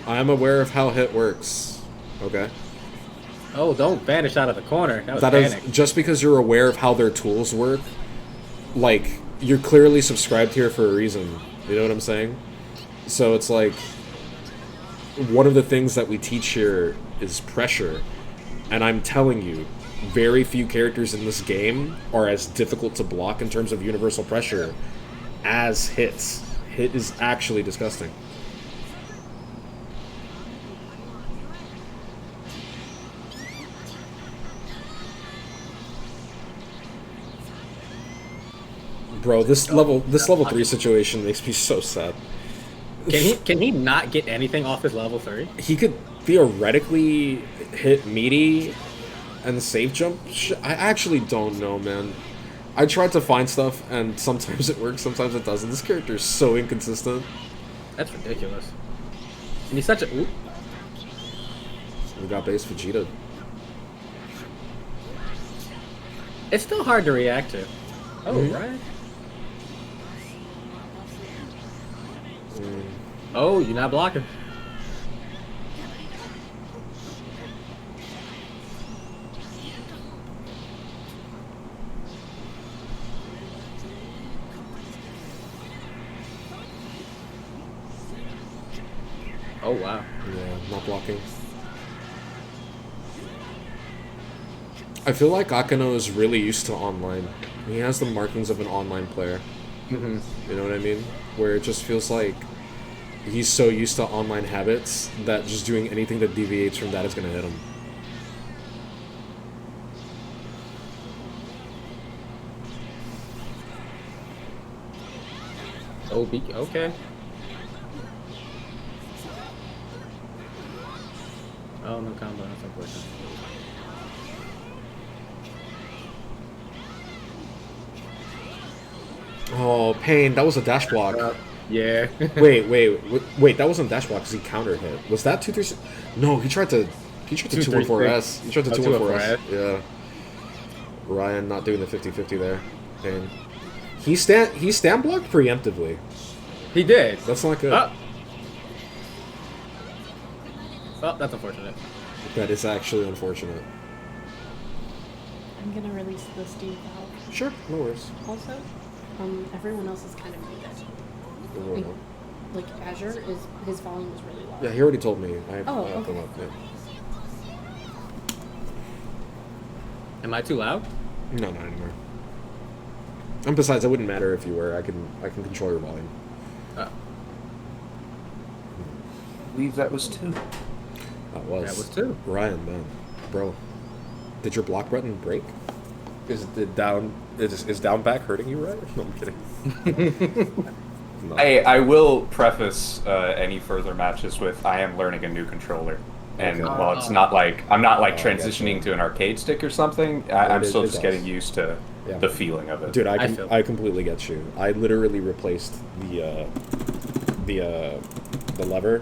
Speaker 1: I am aware of how hit works. Okay.
Speaker 3: Oh! Don't vanish out of the corner. That was
Speaker 1: That
Speaker 3: panic.
Speaker 1: is just because you're aware of how their tools work. Like you're clearly subscribed here for a reason. You know what I'm saying? So it's like, one of the things that we teach here is pressure. And I'm telling you, very few characters in this game are as difficult to block in terms of universal pressure as hits. Hit is actually disgusting. Bro, this level 3 situation makes me so sad.
Speaker 3: Can he not get anything off his level 3?
Speaker 1: He could theoretically hit meaty and save jump. I actually don't know, man. I tried to find stuff, and sometimes it works, sometimes it doesn't. This character is so inconsistent.
Speaker 3: That's ridiculous. And he's such a... Ooh.
Speaker 1: We got base Vegeta.
Speaker 3: It's still hard to react to. Oh,
Speaker 1: Mhm.
Speaker 3: right. Oh, you're not blocking. Oh, wow.
Speaker 1: Yeah, not blocking. I feel like Akano is really used to online. He has the markings of an online player.
Speaker 3: Mm-hmm.
Speaker 1: You know what I mean? Where it just feels like he's so used to online habits that just doing anything that deviates from that is going to hit him.
Speaker 3: Oh, okay. Oh, no combo. That's unfortunate.
Speaker 1: Oh, pain. That was a dash block.
Speaker 3: Yeah.
Speaker 1: Wait. That wasn't dash block because he counter hit. Was that 2-3? No, he tried to 2-1-4-S. He tried to 2-1-4-S. Yeah. Ryan not doing the 50-50 there. Pain. He stand blocked preemptively.
Speaker 3: He did.
Speaker 1: That's not good.
Speaker 3: Oh, that's unfortunate.
Speaker 1: That is actually unfortunate.
Speaker 5: I'm gonna release this dude out.
Speaker 1: Sure, no worries.
Speaker 5: Also, everyone else is kind of muted. Like Azure is his volume is really low.
Speaker 1: Yeah, he already told me. I have
Speaker 5: okay.
Speaker 1: them up. Yeah.
Speaker 3: Am I too loud?
Speaker 1: No, not anymore. And besides, it wouldn't matter if you were. I can control your volume.
Speaker 2: I believe that was 2.
Speaker 1: That was.
Speaker 3: That was 2.
Speaker 1: Ryan, man, bro, did your block button break? Is it down? Is down back hurting you, right? No, I'm kidding. No.
Speaker 2: I will preface any further matches with I am learning a new controller. And
Speaker 1: Okay.
Speaker 2: while it's not like I'm not like
Speaker 1: I get
Speaker 2: transitioning
Speaker 1: you.
Speaker 2: to an arcade stick or something, I'm still
Speaker 1: it
Speaker 2: just
Speaker 1: does.
Speaker 2: getting used to
Speaker 1: Yeah.
Speaker 2: the feeling of it.
Speaker 1: Dude,
Speaker 3: I feel-
Speaker 1: I completely get you. I literally replaced the lever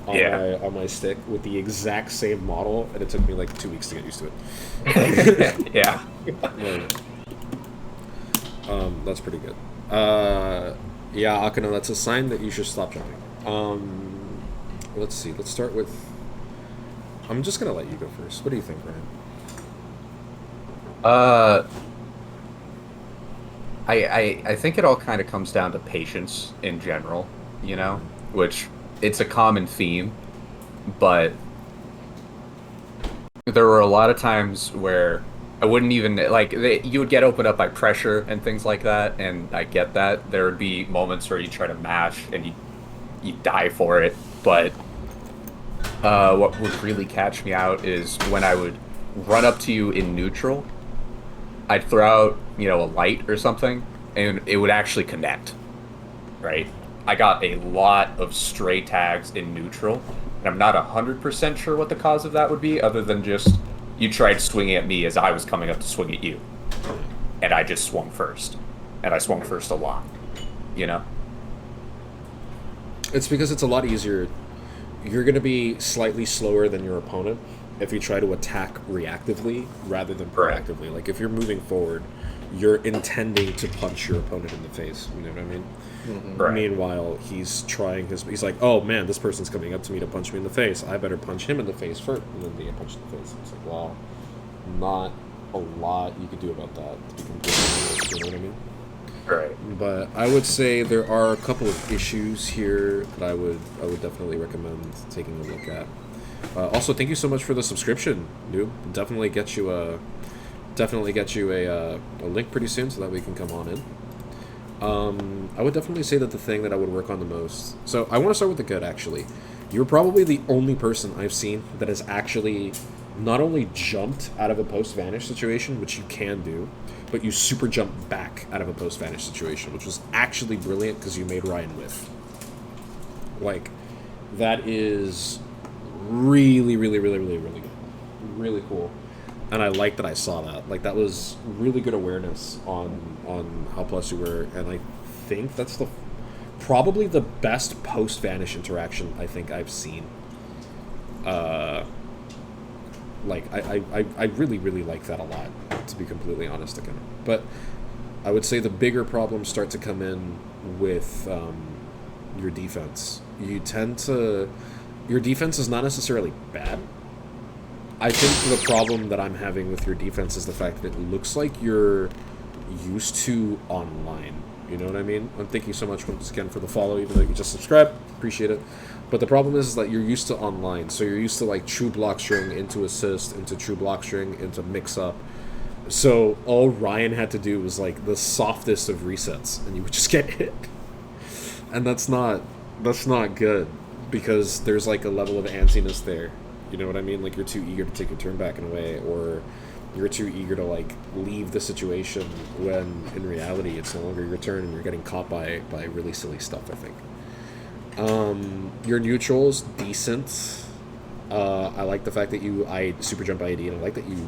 Speaker 1: on my stick with the exact same model, and it took me like 2 weeks to get used to it.
Speaker 2: Yeah.
Speaker 1: That's pretty good. Yeah, Akano, that's a sign that you should stop jumping. Let's see. Let's start with. I'm just gonna let you go first. What do you think, Ryan?
Speaker 2: I think it all kind of comes down to patience in general, you know, which it's a common theme, but there were a lot of times where I wouldn't even you would get opened up by pressure and things like that, and I get that. There would be moments where you try to mash and you die for it, but what would really catch me out is when I would run up to you in neutral, I'd throw out, a light or something, and it would actually connect, right? I got a lot of stray tags in neutral, and I'm not 100% sure what the cause of that would be, other than just you tried swinging at me as I was coming up to swing at you, and I just swung first, and I swung first a lot,
Speaker 1: It's because it's a lot easier. You're going to be slightly slower than your opponent if you try to attack reactively rather than
Speaker 2: Correct.
Speaker 1: proactively. Like, if you're moving forward, you're intending to punch your opponent in the face. You know what I mean?
Speaker 2: Right.
Speaker 1: Meanwhile, he's he's like, oh man, this person's coming up to me to punch me in the face. I better punch him in the face first. And then they get punched in the face. It's like, wow, not a lot you could do about that, to be completely honest. You know what I mean?
Speaker 2: Right.
Speaker 1: But I would say there are a couple of issues here that I would definitely recommend taking a look at. Also, thank you so much for the subscription, noob. Definitely get you a link pretty soon so that we can come on in. I would definitely say that the thing that I would work on the most. So I want to start with the good, actually. You're probably the only person I've seen that has actually not only jumped out of a post-vanish situation, which you can do, but you super jump back out of a post-vanish situation, which was actually brilliant because you made Ryan whiff. Like, that is really, really, really, really, really good. Really cool. And I like that I saw that. Like, that was really good awareness on how plus you were, and I think that's probably the best post-vanish interaction I think I've seen. Like, I really, really like that a lot, to be completely honest again. But I would say the bigger problems start to come in with your defense. Your defense is not necessarily bad. I think the problem that I'm having with your defense is the fact that it looks like you're used to online. You know what I mean? I'm thank you so much once again for the follow, even though you just subscribed. Appreciate it. But the problem is that you're used to online. So you're used to like true block string into assist, into true block string, into mix up. So all Ryan had to do was like the softest of resets and you would just get hit. And that's not good because there's like a level of antsiness there. You know what I mean? Like you're too eager to take your turn back in a way, or you're too eager to like leave the situation when in reality it's no longer your turn and you're getting caught by really silly stuff, I think. Your neutral's decent. I like the fact that you super jump IED, and I like that you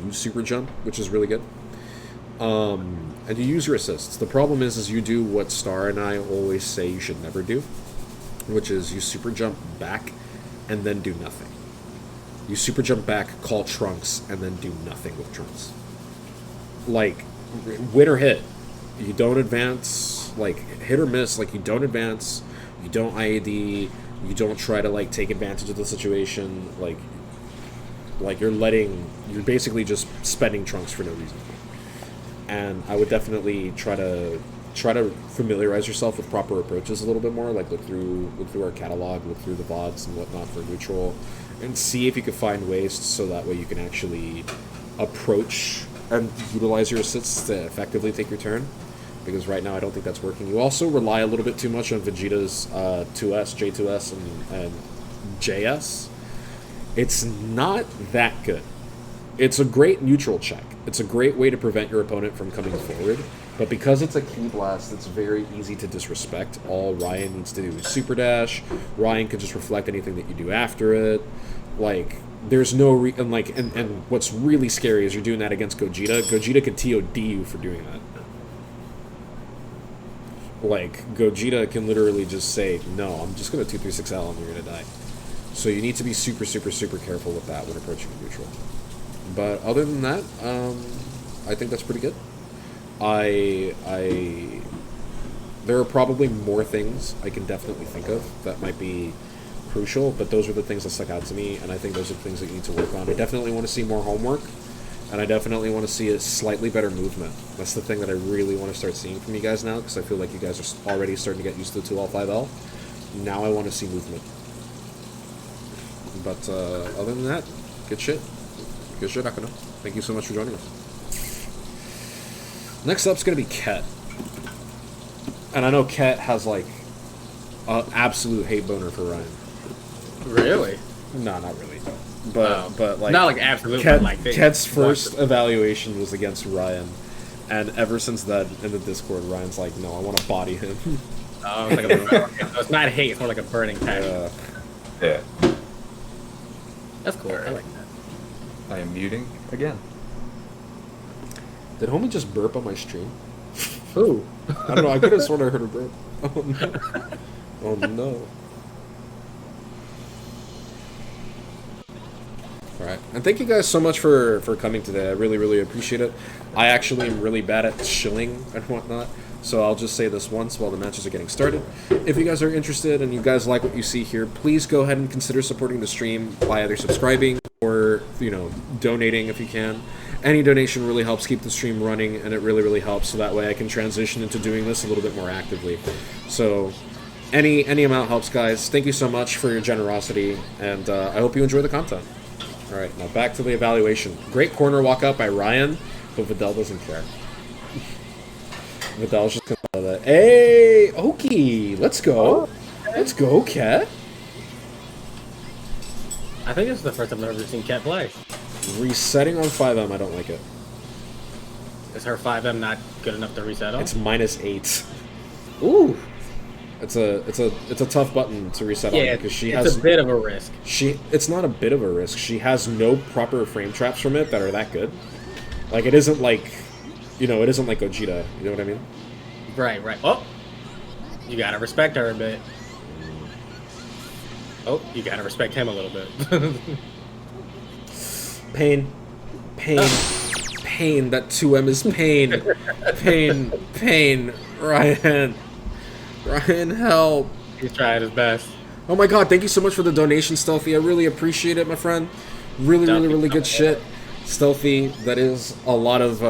Speaker 1: use super jump, which is really good. And you use your assists. The problem is you do what Star and I always say you should never do, which is you super jump back and then do nothing. You super jump back, call Trunks, and then do nothing with Trunks. Like, win or hit. You don't advance, like, hit or miss, like, you don't advance, you don't IAD, you don't try to, like, take advantage of the situation, like you're basically just spending Trunks for no reason. And I would definitely try to familiarize yourself with proper approaches a little bit more, like look through our catalog, look through the VODs and whatnot for neutral, and see if you can find ways so that way you can actually approach and utilize your assists to effectively take your turn. Because right now I don't think that's working. You also rely a little bit too much on Vegeta's 2S, J2S, and JS. It's not that good. It's a great neutral check. It's a great way to prevent your opponent from coming forward. But because it's a key blast, it's very easy to disrespect. All Ryan needs to do is super dash. Ryan can just reflect anything that you do after it. Like, there's no and what's really scary is you're doing that against Gogeta. Gogeta can TOD you for doing that. Like, Gogeta can literally just say, no, I'm just going to 236L and you're going to die. So you need to be super, super, super careful with that when approaching a neutral. But other than that, I think that's pretty good. There are probably more things I can definitely think of that might be crucial, but those are the things that stuck out to me, and I think those are the things that you need to work on. I definitely want to see more homework, and I definitely want to see a slightly better movement. That's the thing that I really want to start seeing from you guys now, because I feel like you guys are already starting to get used to the 2L, 5L. Now I want to see movement. But other than that, good shit. Good shit, Akano. Thank you so much for joining us. Next up's going to be Ket. And I know Ket has, like, an absolute hate boner for Ryan.
Speaker 3: Really?
Speaker 1: No, not really. But like...
Speaker 3: Not like absolute,
Speaker 1: Ket,
Speaker 3: but like...
Speaker 1: Ket's first evaluation was against Ryan. And ever since then, in the Discord, Ryan's like, no, I want to body him.
Speaker 3: Oh, it's like so it's not hate, it's more like a burning passion.
Speaker 2: Yeah.
Speaker 3: That's cool. I like that.
Speaker 2: I am muting again.
Speaker 1: Did homie just burp on my stream?
Speaker 3: Ooh.
Speaker 1: I don't know, I could have sworn I heard a burp. Oh no. Oh no. Alright, and thank you guys so much for coming today. I really, really appreciate it. I actually am really bad at chilling and whatnot, so I'll just say this once while the matches are getting started. If you guys are interested and you guys like what you see here, please go ahead and consider supporting the stream by either subscribing or, you know, donating if you can. Any donation really helps keep the stream running, and it really, really helps, so that way I can transition into doing this a little bit more actively. So, any amount helps, guys. Thank you so much for your generosity, and I hope you enjoy the content. Alright, now back to the evaluation. Great corner walk up by Ryan, but Vidal doesn't care. Vidal's just gonna follow that. Hey, Oki, let's go. Let's go, Cat.
Speaker 3: I think this is the first time I've ever seen Cat play.
Speaker 1: Resetting on 5M, I don't like it.
Speaker 3: Is her 5M not good enough to reset on?
Speaker 1: It's -8.
Speaker 3: Ooh.
Speaker 1: It's a tough button to reset on because she
Speaker 3: it's
Speaker 1: has
Speaker 3: a bit of a risk.
Speaker 1: It's not a bit of a risk. She has no proper frame traps from it that are that good. Like it isn't like, it isn't like Gogeta. You know what I mean?
Speaker 3: Right. Oh, you gotta respect her a bit. Oh, you gotta respect him a little bit.
Speaker 1: Pain. That 2M is pain. Pain. Ryan, help.
Speaker 3: He's trying his best.
Speaker 1: Oh my god, thank you so much for the donation, Stealthy. I really appreciate it, my friend. Really good shit. Stealthy, that is a lot of,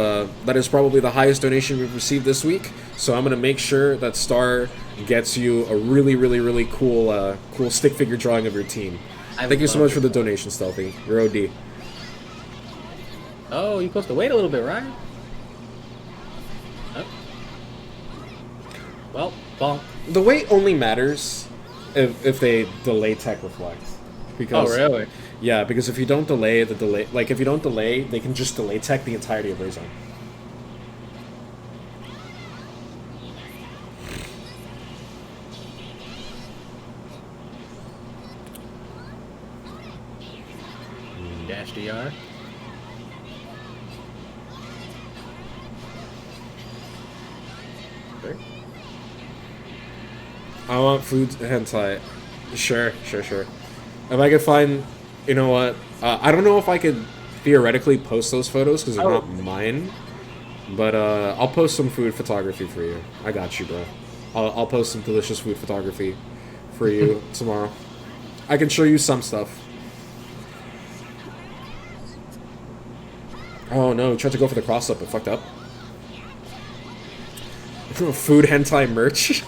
Speaker 1: that is probably the highest donation we've received this week. So I'm going to make sure that Star gets you a really cool, cool stick figure drawing of your team. Thank you so much for the donation, Stealthy. You're OD.
Speaker 3: Oh, you're supposed to wait a little bit, Ryan. Oh. Well, bonk.
Speaker 1: The wait only matters if they delay tech reflect. Because,
Speaker 3: oh, really?
Speaker 1: Yeah, because if you don't delay, if you don't delay, they can just delay tech the entirety of their zone.
Speaker 3: Dash DR.
Speaker 1: I want food hentai. Sure. If I could find, you know what? I don't know if I could theoretically post those photos because they're not mine. But I'll post some food photography for you. I got you, bro. I'll post some delicious food photography for you tomorrow. I can show you some stuff. Oh no, tried to go for the cross up but fucked up. Food hentai merch.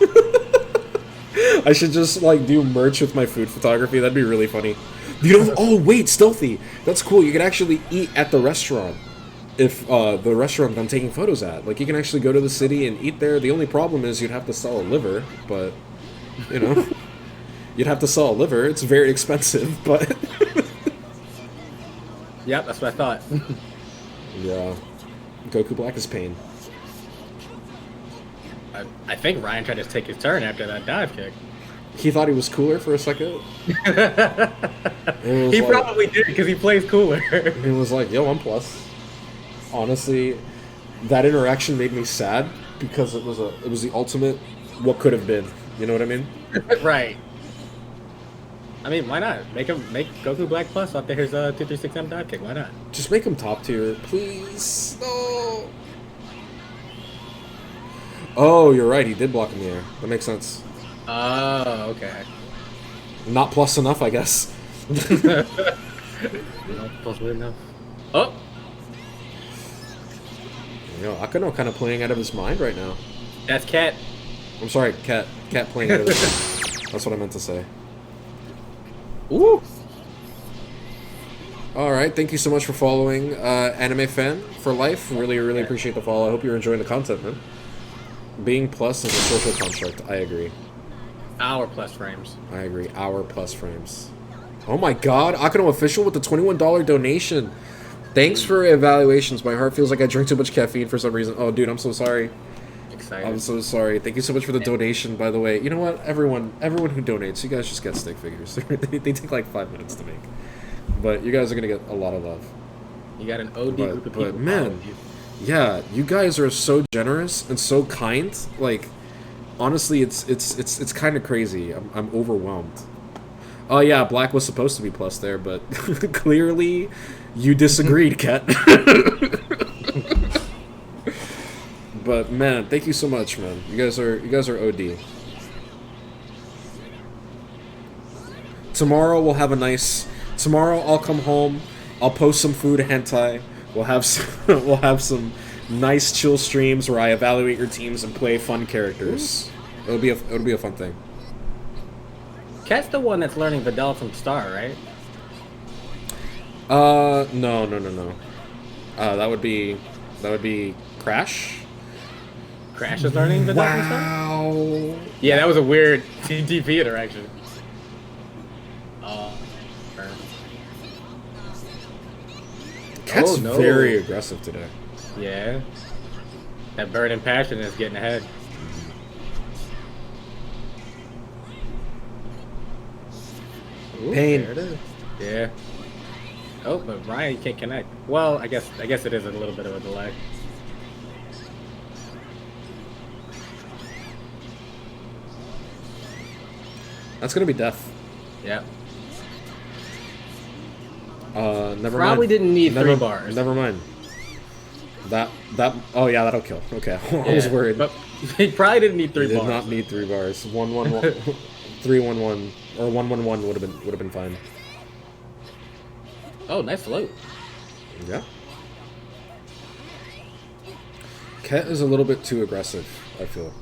Speaker 1: I should just like do merch with my food photography. That'd be really funny. You know? Oh wait, Stealthy. That's cool. You can actually eat at the restaurant if the restaurant I'm taking photos at. Like you can actually go to the city and eat there. The only problem is you'd have to sell a liver, but you know, you'd have to sell a liver. It's very expensive, but
Speaker 3: Yep, that's what I thought.
Speaker 1: yeah, Goku Black is pain.
Speaker 3: I think Ryan tried to take his turn after that dive kick.
Speaker 1: He thought he was cooler for a second.
Speaker 3: He probably did because he plays cooler.
Speaker 1: He was like, "Yo, I'm plus." Honestly, that interaction made me sad because it was the ultimate what could have been. You know what I mean?
Speaker 3: Right. I mean, why not? Make Goku Black Plus after his 236M dive kick. Why not?
Speaker 1: Just make him top tier, please. No. Oh, you're right. He did block in the air. That makes sense.
Speaker 3: Oh, okay.
Speaker 1: Not plus enough, I guess.
Speaker 3: Not plus enough. Oh.
Speaker 1: Yo, Akano kind of playing out of his mind right now.
Speaker 3: That's Cat.
Speaker 1: I'm sorry, Cat playing out of his mind. That's what I meant to say.
Speaker 3: Ooh.
Speaker 1: Alright, thank you so much for following Anime Fan for Life. Really appreciate the follow. I hope you're enjoying the content, man. Being plus is a social construct. I agree.
Speaker 3: Our plus frames.
Speaker 1: I agree. Our plus frames. Oh my god, Akano Official with the $21 donation. Thanks for evaluations. My heart feels like I drink too much caffeine for some reason. Oh, dude, I'm so sorry.
Speaker 3: Excited.
Speaker 1: I'm so sorry. Thank you so much for the donation, by the way. You know what? Everyone who donates, you guys just get stick figures. they take like 5 minutes to make. But you guys are going to get a lot of love.
Speaker 3: You got an OD group of people.
Speaker 1: But man, yeah, you guys are so generous and so kind. Like, honestly, it's kind of crazy. I'm overwhelmed. Oh yeah, Black was supposed to be plus there, but clearly you disagreed, Kat. But man, thank you so much, man. You guys are OD. Tomorrow we'll have a nice. Tomorrow I'll come home. I'll post some food hentai. We'll have we'll have some nice chill streams where I evaluate your teams and play fun characters. It'll be a fun thing.
Speaker 3: Cat's the one that's learning Vidal from Star, right?
Speaker 1: No. That would be Crash.
Speaker 3: Crash is learning Vidal from Star?
Speaker 1: Wow.
Speaker 3: Yeah, that was a weird TTP interaction.
Speaker 1: Cat's
Speaker 3: Oh, no.
Speaker 1: very aggressive today.
Speaker 3: Yeah. That burning passion is getting ahead. Ooh,
Speaker 1: Pain.
Speaker 3: there it is. Yeah. Oh, but Ryan can't connect. Well, I guess it is a little bit of a delay.
Speaker 1: That's gonna be death.
Speaker 3: Yeah.
Speaker 1: Never
Speaker 3: Probably
Speaker 1: mind.
Speaker 3: didn't need
Speaker 1: never,
Speaker 3: 3 bars.
Speaker 1: Never mind. That. Oh yeah, that'll kill. Okay, I was worried.
Speaker 3: But he probably didn't need 3
Speaker 1: He did
Speaker 3: bars.
Speaker 1: not need 3 bars. 1-1-1, 3-1-1, or 1-1-1 would have been fine.
Speaker 3: Oh, nice float.
Speaker 1: Yeah. Ket is a little bit too aggressive, I feel.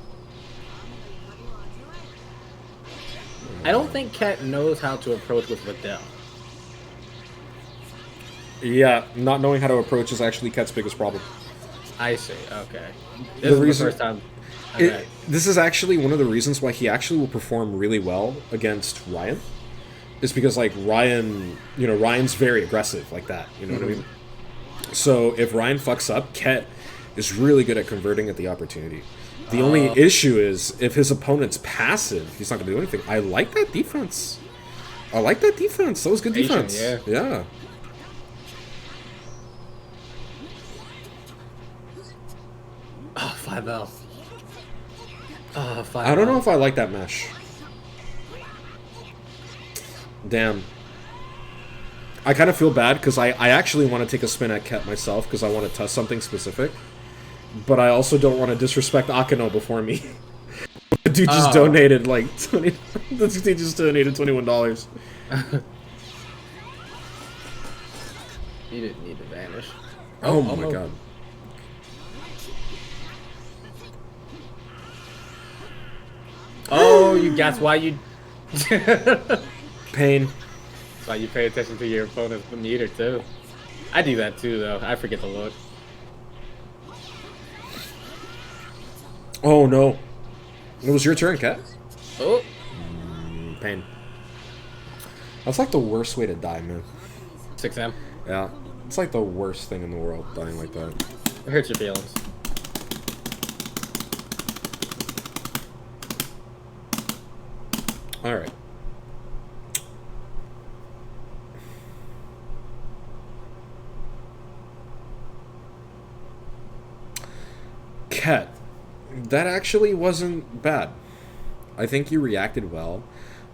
Speaker 3: I don't think Cat knows how to approach with Vidal.
Speaker 1: Yeah, not knowing how to approach is actually Ket's biggest problem.
Speaker 3: I see. Okay. This is the first time. Okay.
Speaker 1: This is actually one of the reasons why he actually will perform really well against Ryan. Is because, like, Ryan, Ryan's very aggressive like that. You know what I mean? So if Ryan fucks up, Ket is really good at converting at the opportunity. The only issue is if his opponent's passive, he's not going to do anything. I like that defense. That was good
Speaker 3: Patient,
Speaker 1: defense.
Speaker 3: yeah.
Speaker 1: Yeah.
Speaker 3: Oh, 5L. Oh, 5L.
Speaker 1: I don't know if I like that mesh. Damn. I kind of feel bad because I actually want to take a spin at Ket myself because I want to test something specific. But I also don't want to disrespect Akano before me. The dude just donated like $20. The dude just donated $21.
Speaker 3: You didn't need to vanish.
Speaker 1: Oh my god.
Speaker 3: Oh, that's why you.
Speaker 1: Pain.
Speaker 3: That's why you pay attention to your opponent's meter too. I do that too, though. I forget to look.
Speaker 1: Oh no. It was your turn, Ket.
Speaker 3: Oh,
Speaker 1: Pain. That's like the worst way to die, man.
Speaker 3: 6M.
Speaker 1: Yeah. It's like the worst thing in the world, dying like that.
Speaker 3: It hurts your feelings.
Speaker 1: Alright. Ket, that actually wasn't bad. I think you reacted well.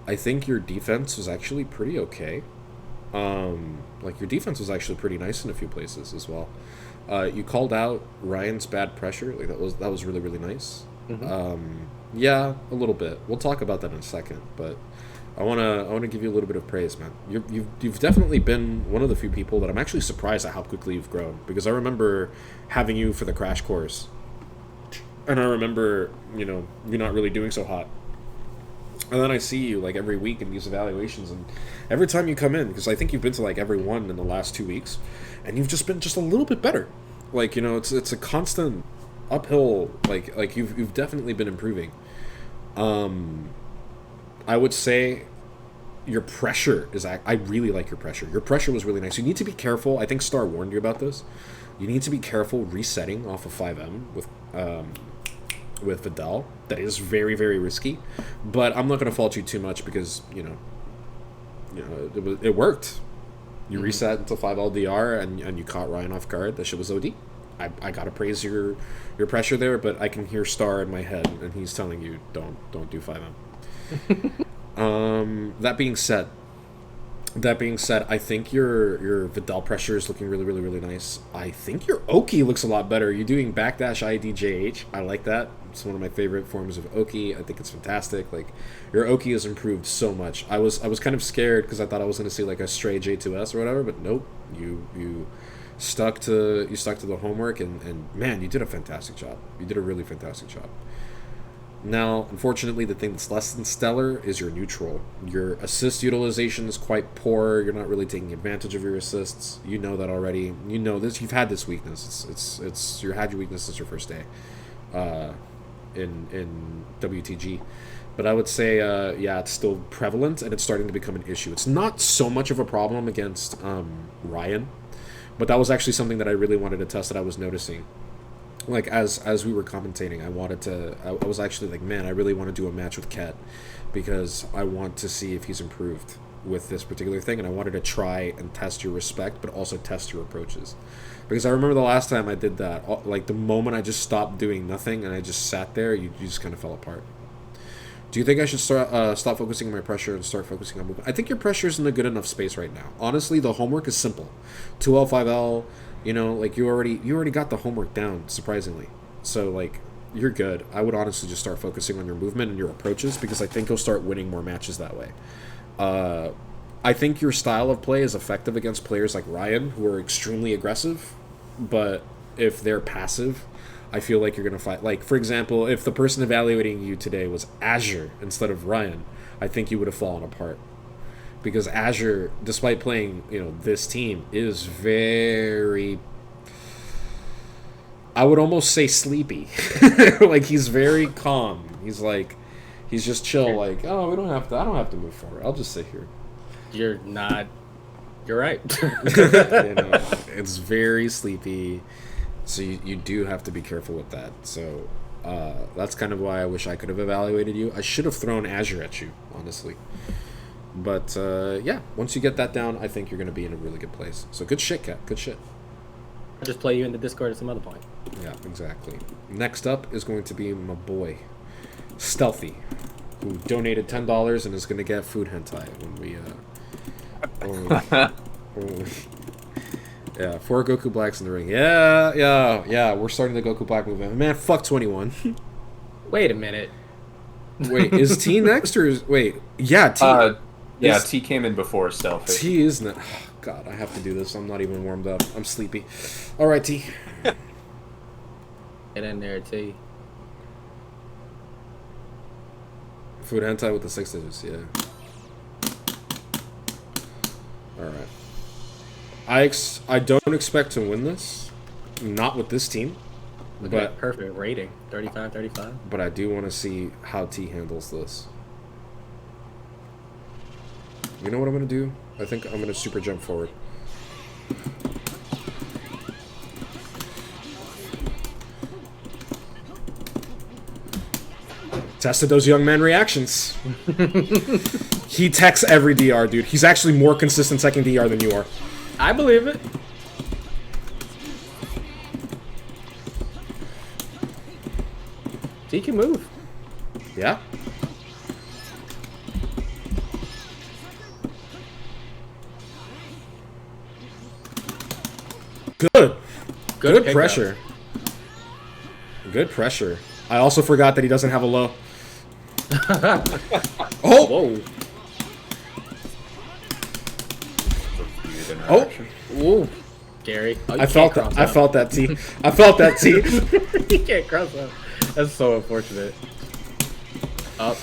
Speaker 1: I think your defense was actually pretty okay. Like, your defense was actually pretty nice in a few places as well. You called out Ryan's bad pressure. Like, that was really, really nice. Yeah, a little bit. We'll talk about that in a second, but I wanna give you a little bit of praise, man. You've definitely been one of the few people that I'm actually surprised at how quickly you've grown, because I remember having you for the crash course, and I remember you're not really doing so hot. And then I see you like every week in these evaluations, and every time you come in, because I think you've been to like every one in the last 2 weeks, and you've just been just a little bit better. Like, it's a constant uphill. Like you've definitely been improving. I would say your pressure is. I really like your pressure. Your pressure was really nice. You need to be careful. I think Star warned you about this. You need to be careful resetting off of 5M with Vidal. That is very, very risky. But I'm not going to fault you too much because it worked. You reset into 5 LDR and you caught Ryan off guard. That shit was OD. I gotta praise your pressure there, but I can hear Star in my head and he's telling you don't do 5M. That being said, I think your Vidal pressure is looking really, really, really nice. I think your Oki looks a lot better. You're doing backdash IDJH. I like that. It's one of my favorite forms of Oki. I think it's fantastic. Like, your Oki has improved so much. I was kind of scared because I thought I was going to see like a stray J2S or whatever, but nope. You stuck to the homework, and man, you did a fantastic job. You did a really fantastic job. Now, unfortunately, the thing that's less than stellar is your neutral. Your assist utilization is quite poor. You're not really taking advantage of your assists. You know that already. You know this. You've had this weakness. It's you had your weakness since your first day, in WTG. But I would say, yeah, it's still prevalent, and it's starting to become an issue. It's not so much of a problem against Ryan, but that was actually something that I really wanted to test that I was noticing. Like, as we were commentating, I was actually like, man, I really want to do a match with Ket, because I want to see if he's improved with this particular thing, and I wanted to try and test your respect, but also test your approaches. Because I remember the last time I did that, like, the moment I just stopped doing nothing and I just sat there, you just kind of fell apart. Do you think I should stop focusing on my pressure and start focusing on movement? I think your pressure is in a good enough space right now. Honestly, the homework is simple. 2L, 5L, you know, like, you already got the homework down, surprisingly. So, like, you're good. I would honestly just start focusing on your movement and your approaches, because I think you'll start winning more matches that way. I think your style of play is effective against players like Ryan, who are extremely aggressive, but if they're passive, I feel like you're going to fight. Like, for example, if the person evaluating you today was Azure instead of Ryan, I think you would have fallen apart. Because Azure, despite playing, you know, this team, is very, I would almost say, sleepy. Like, he's very calm. He's like, he's just chill, like, oh, I don't have to move forward. I'll just sit here.
Speaker 3: You're right.
Speaker 1: You know, it's very sleepy. So you do have to be careful with that. So that's kind of why I wish I could have evaluated you. I should have thrown Azure at you, honestly. But, yeah, once you get that down, I think you're going to be in a really good place. So good shit, Kat. Good shit.
Speaker 3: I'll just play you in the Discord at some other point.
Speaker 1: Yeah, exactly. Next up is going to be my boy, Stealthy, who donated $10 and is going to get food hentai when we yeah, 4 Goku Blacks in the ring. Yeah, we're starting the Goku Black movement. Man, fuck 21.
Speaker 3: Wait a minute.
Speaker 1: Wait, is T next or wait? Yeah, T.
Speaker 2: Yeah, T came in before Stealthy.
Speaker 1: T is not. Oh, God, I have to do this. I'm not even warmed up. I'm sleepy. All right, T.
Speaker 3: Get in there, T.
Speaker 1: Food hentai with the 6 digits. Yeah. All right. I don't expect to win this, not with this team.
Speaker 3: Look
Speaker 1: But-
Speaker 3: at that perfect rating, 35-35.
Speaker 1: But I do want to see how T handles this. You know what I'm going to do? I think I'm going to super jump forward. Tested those young men reactions. He techs every DR, dude. He's actually more consistent teching DR than you are.
Speaker 3: I believe it. He can move.
Speaker 1: Yeah? Good. Good
Speaker 3: pickup.
Speaker 1: pressure. Good pressure. I also forgot that he doesn't have a low. Oh!
Speaker 3: Whoa.
Speaker 1: Oh!
Speaker 3: Whoa. Gary. Oh,
Speaker 1: I felt that. I felt that, T. I felt that, T.
Speaker 3: You can't cross up. That's so unfortunate. Up.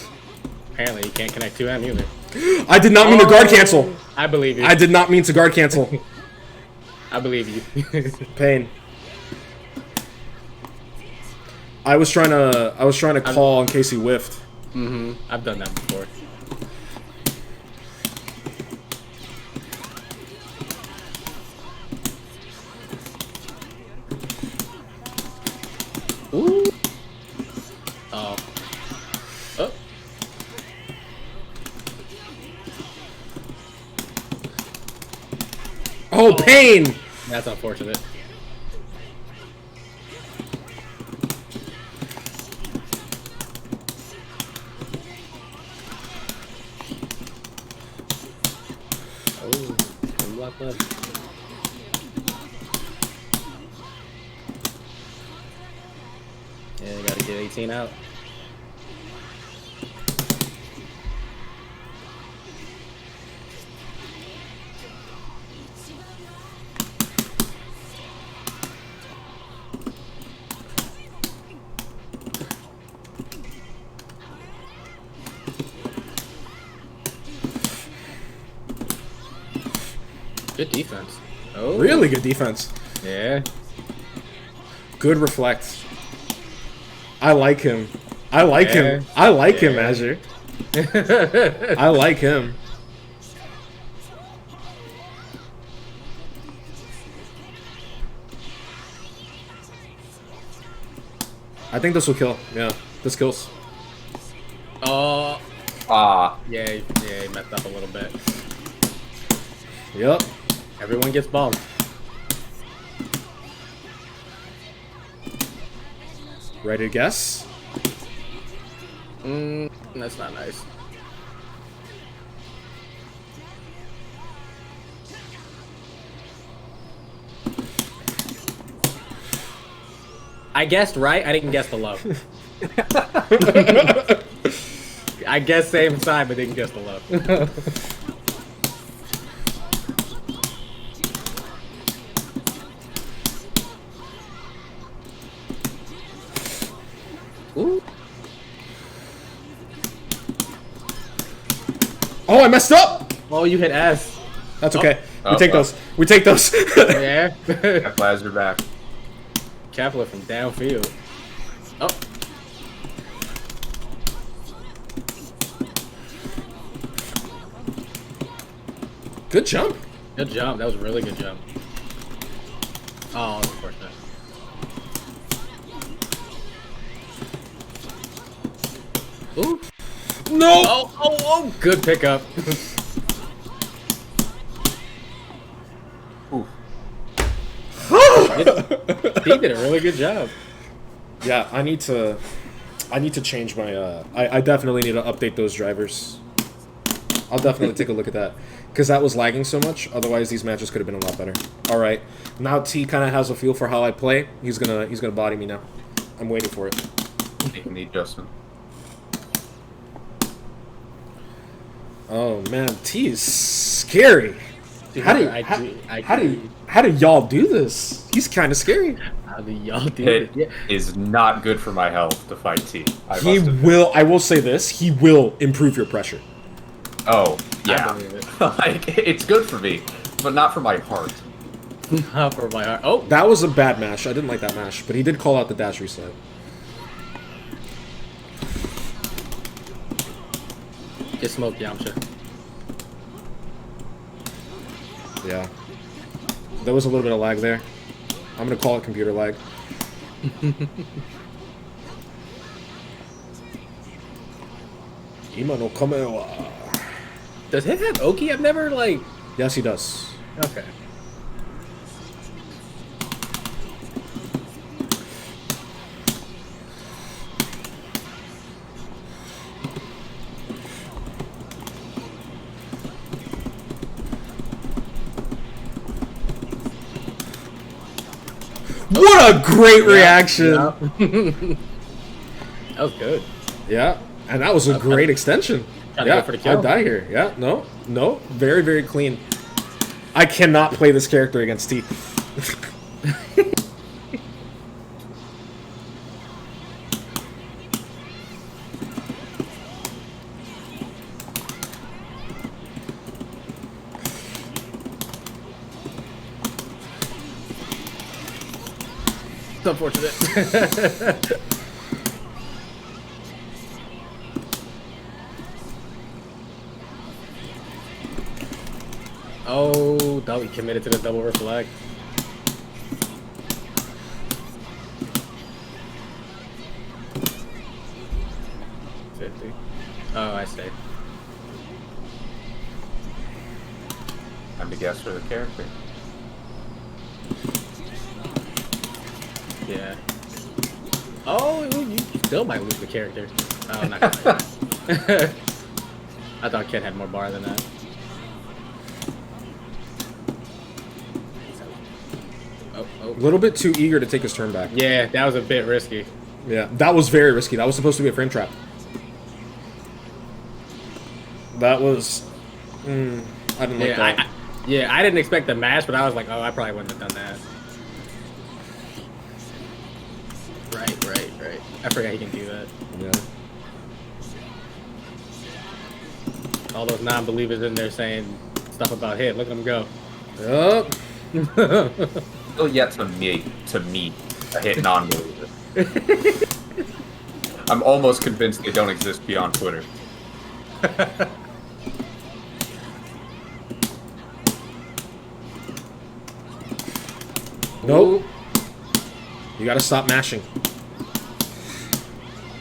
Speaker 3: Apparently, you can't connect 2M either.
Speaker 1: I did not mean to guard cancel.
Speaker 3: I believe you.
Speaker 1: I did not mean to guard cancel.
Speaker 3: I believe you.
Speaker 1: Pain. I was trying to call in case he whiffed.
Speaker 3: Mm-hmm. I've done that before. Ooh. Oh. Oh.
Speaker 1: Oh, pain!
Speaker 3: That's unfortunate. Oh, one block left. Yeah, you gotta get 18 out. Good defense. Oh.
Speaker 1: Really good defense.
Speaker 3: Yeah.
Speaker 1: Good reflect. I like him. I like him.
Speaker 3: Yeah.
Speaker 1: I like him,
Speaker 3: Yeah.
Speaker 1: Azure. I like him. I think this will kill. Yeah, this kills.
Speaker 3: Oh.
Speaker 2: Ah,
Speaker 3: Yeah, he messed up a little bit.
Speaker 1: Yep.
Speaker 3: Everyone gets bumped.
Speaker 1: Ready to guess?
Speaker 3: That's not nice. I guessed right. I didn't guess the low. I guessed same side, but didn't guess the low. Ooh.
Speaker 1: Oh, I messed up!
Speaker 3: Oh, you hit S.
Speaker 1: That's okay.
Speaker 2: Oh,
Speaker 1: We take
Speaker 2: well.
Speaker 1: those. We take those.
Speaker 3: Yeah.
Speaker 2: got Lazar back.
Speaker 3: Kepler from downfield. Oh.
Speaker 1: Good jump.
Speaker 3: Good jump. That was a really good jump. Oh, unfortunate. Ooh.
Speaker 1: No!
Speaker 3: Oh. Good pickup.
Speaker 2: Ooh.
Speaker 3: He did a really good job.
Speaker 1: Yeah, I need to change my, I definitely need to update those drivers. I'll definitely take a look at that. Because that was lagging so much, otherwise these matches could have been a lot better. Alright, now T kind of has a feel for how I play. He's gonna body me now. I'm waiting for it.
Speaker 2: Making the adjustment.
Speaker 1: Oh man, T is scary.
Speaker 3: Dude,
Speaker 1: How do y'all do this? He's kind of scary.
Speaker 3: How do y'all do
Speaker 2: It
Speaker 3: it? Yeah.
Speaker 2: is not good for my health to fight T.
Speaker 1: He will. I will say this. He will improve your pressure.
Speaker 2: Oh,
Speaker 3: I
Speaker 2: yeah.
Speaker 3: believe it.
Speaker 2: Like, it's good for me, but not for my heart.
Speaker 3: Not for my heart. Oh,
Speaker 1: That was a bad mash. I didn't like that mash, but he did call out the dash reset.
Speaker 3: get smoked, Yamcha.
Speaker 1: Yeah. There was a little bit of lag there. I'm gonna call it computer lag. Ima no kame wa.
Speaker 3: Does Hit have Oki? I've never, like...
Speaker 1: Yes, he does.
Speaker 3: Okay.
Speaker 1: What a great reaction!
Speaker 3: Yeah. That was good.
Speaker 1: Yeah, and that was a great extension.
Speaker 3: Trying to
Speaker 1: Yeah,
Speaker 3: go for the kill.
Speaker 1: I die here. Yeah, no, very, very clean. I cannot play this character against T.
Speaker 3: It's unfortunate. Oh, double committed to the double reflect. Oh, I see.
Speaker 2: Time to guess for the character.
Speaker 3: Yeah. Oh, you still might lose the character. Oh, not quite. I thought Ken had more bar than that. Oh.
Speaker 1: A little bit too eager to take his turn back.
Speaker 3: Yeah, that was a bit risky.
Speaker 1: Yeah, that was very risky. That was supposed to be a frame trap. That was... I didn't like that.
Speaker 3: I didn't expect the mash, but I was like, oh, I probably wouldn't have done that. Right. I forgot he can do that.
Speaker 1: Yeah.
Speaker 3: All those non-believers in there saying stuff about Hit. Look at him go.
Speaker 1: Yup.
Speaker 2: Still yet to meet a hit non-believer. I'm almost convinced they don't exist beyond Twitter.
Speaker 1: Nope. You gotta stop mashing.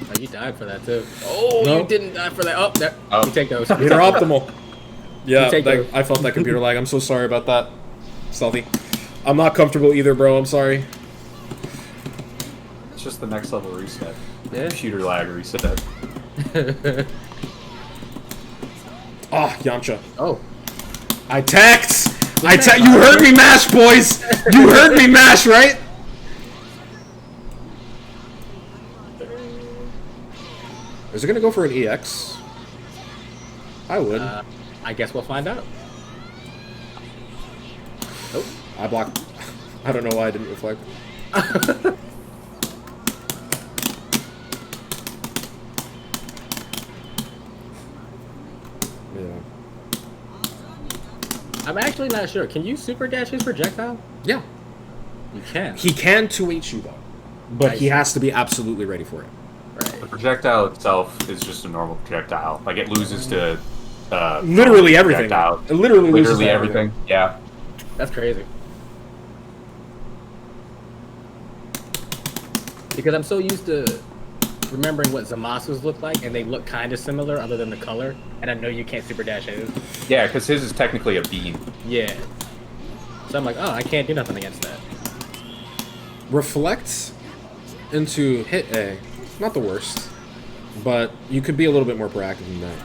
Speaker 3: Oh, you died for that too. Oh,
Speaker 1: No.
Speaker 3: you didn't die for that. Oh, there.
Speaker 2: Oh.
Speaker 3: You take those.
Speaker 1: Meter optimal. Yeah,
Speaker 3: take those.
Speaker 1: I felt that computer lag. I'm so sorry about that. Stealthy. I'm not comfortable either, bro. I'm sorry.
Speaker 2: It's just the next level reset.
Speaker 3: Yeah.
Speaker 2: Computer lag reset.
Speaker 1: Ah, Yamcha.
Speaker 3: Oh.
Speaker 1: I tacked! You heard me mash, boys! You heard me mash, right? Is it gonna go for an EX? I would.
Speaker 3: I guess we'll find out. Nope.
Speaker 1: I blocked. I don't know why I didn't reflect. Yeah.
Speaker 3: I'm actually not sure. Can you super dash his projectile?
Speaker 1: Yeah.
Speaker 3: You can.
Speaker 1: He can 2H you though. But
Speaker 3: I
Speaker 1: he
Speaker 3: see.
Speaker 1: has to be absolutely ready for it.
Speaker 2: The
Speaker 3: Right.
Speaker 2: projectile itself is just a normal projectile. Like, it loses to...
Speaker 1: Literally everything.
Speaker 2: projectile.
Speaker 1: It literally loses
Speaker 2: Literally
Speaker 1: to
Speaker 2: everything. Yeah.
Speaker 3: That's crazy. Because I'm so used to remembering what Zamasu's look like, and they look kind of similar other than the color, and I know you can't super dash his.
Speaker 2: Yeah, because his is technically a beam.
Speaker 3: Yeah. So I'm like, oh, I can't do nothing against that.
Speaker 1: Reflect into hit A. Not the worst. But you could be a little bit more proactive than that.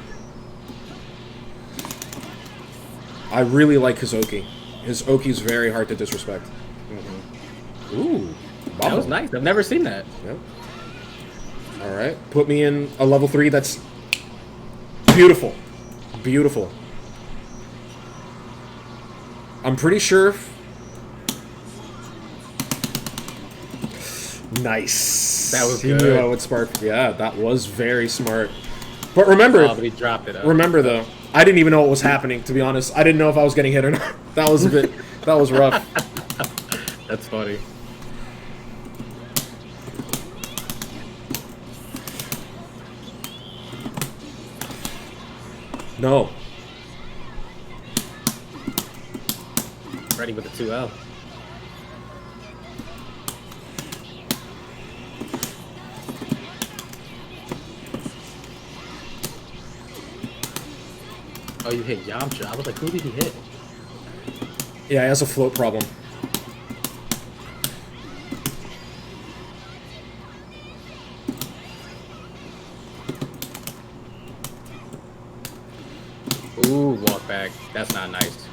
Speaker 1: I really like his Oki. His Oki's very hard to disrespect. Ooh.
Speaker 3: That was
Speaker 1: bubble.
Speaker 3: nice. I've never seen that.
Speaker 1: Yep. Alright. Put me in a level 3 that's beautiful. Beautiful. I'm pretty sure... Nice.
Speaker 3: That was
Speaker 1: He knew
Speaker 3: good.
Speaker 1: I would spark. Yeah, that was very smart. But remember...
Speaker 3: Oh, but he dropped it.
Speaker 1: Remember though, I didn't even know what was happening, to be honest. I didn't know if I was getting hit or not. That was a bit... that was rough.
Speaker 3: That's funny.
Speaker 1: No.
Speaker 3: Ready with the 2L. Oh, you hit Yamcha. I was like, who did he hit?
Speaker 1: Yeah, he has a float problem.
Speaker 3: Ooh, walk back. That's not nice.